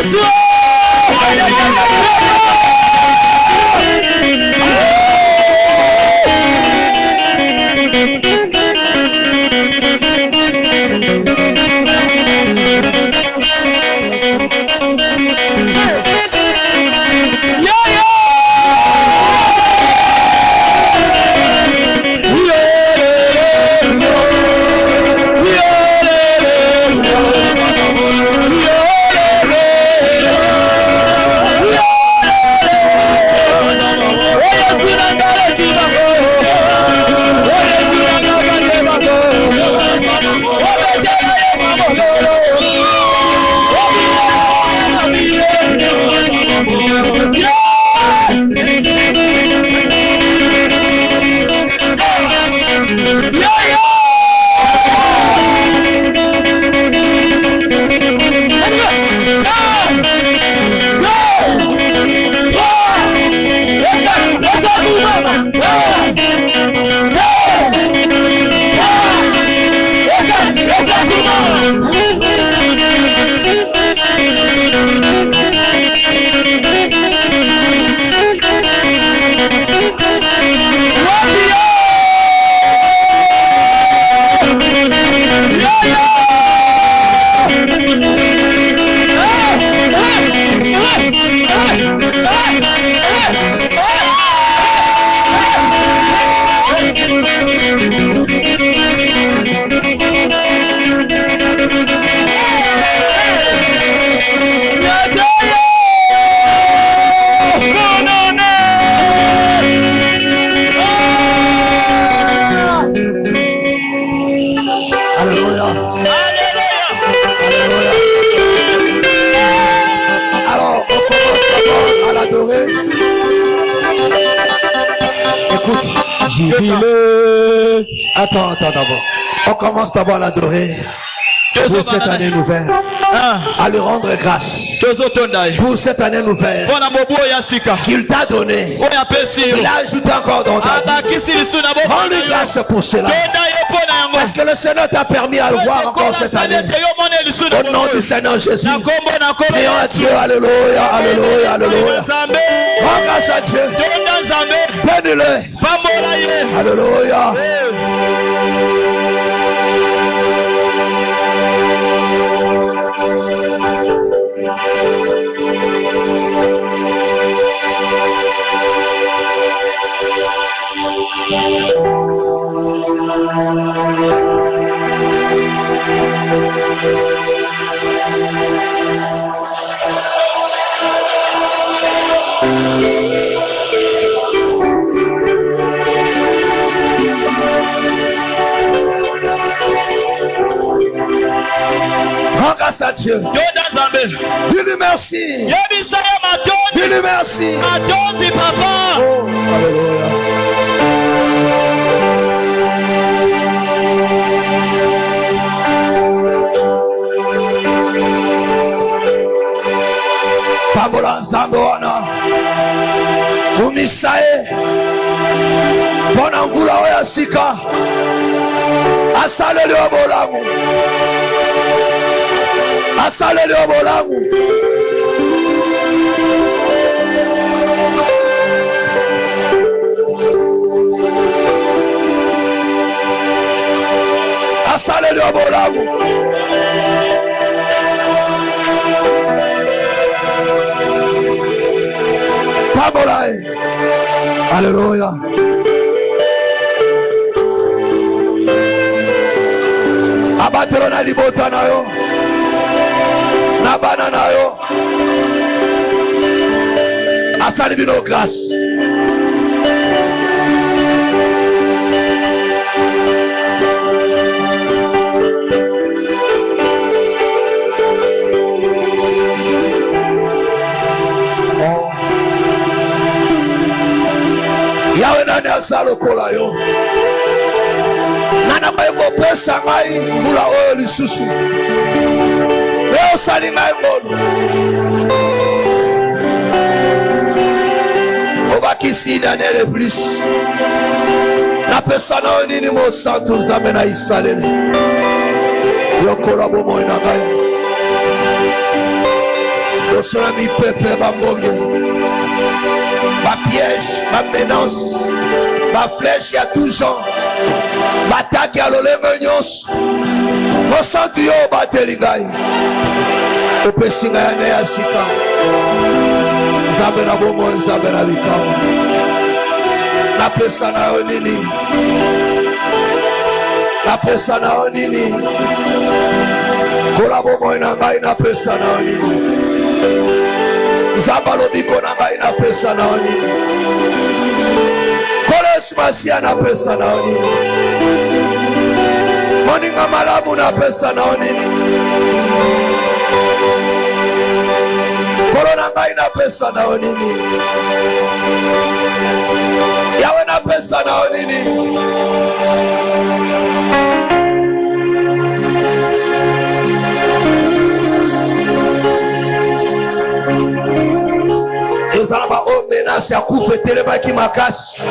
Speaker 4: Yesu.
Speaker 2: Attends d'abord. On commence d'abord à l'adorer pour cette année nouvelle. À lui rendre grâce pour cette année nouvelle qu'il t'a donné. Il a ajouté encore dans ta vie. Rends-lui grâce pour cela. Parce que le Seigneur t'a permis à le voir encore cette année. Au nom du Seigneur Jésus. Prions à Dieu. Alléluia, alléluia, alléluia. Rends grâce à Dieu. Bénis-le. Alléluia. Rends grâce à Dieu. Dis-lui merci. Dis-lui merci. Oh, alléluia. Pambola nzambe wana umisae bona mvula oya sika asaleli obolamu asaleli obolamu asaleli obolamu pamolae. Alléluia. Abatelo na libota na yo na bana na yo asali bino grâce. Yawe nani asalo kola yo nana bayeko pesa ngai mbula oyo lisusu leo sali ngai ngono obakisi danele plus napesa na oyo nini mosantu nzambe na isalele yokola bomoi na ngai losola mipepe bambonge bapiège bamenance baflèche ya tout genre bataki ya lolenge nyonso mosantu yo obateli ngai opesi ngai ane ya sika nzambe na bomoi nzambe na likama napesa na yo nini napesa na yo nini kola bomoi na ngai napesa na yo nini nzambe alobiko na ngai napesa na yo nini koles masia napesa na yo nini moninga malamu napesa na yo nini kolo na ngai napesa na yo nini yawe napesa na yo nini ezala ba o menace ya kufa etelemaki makasi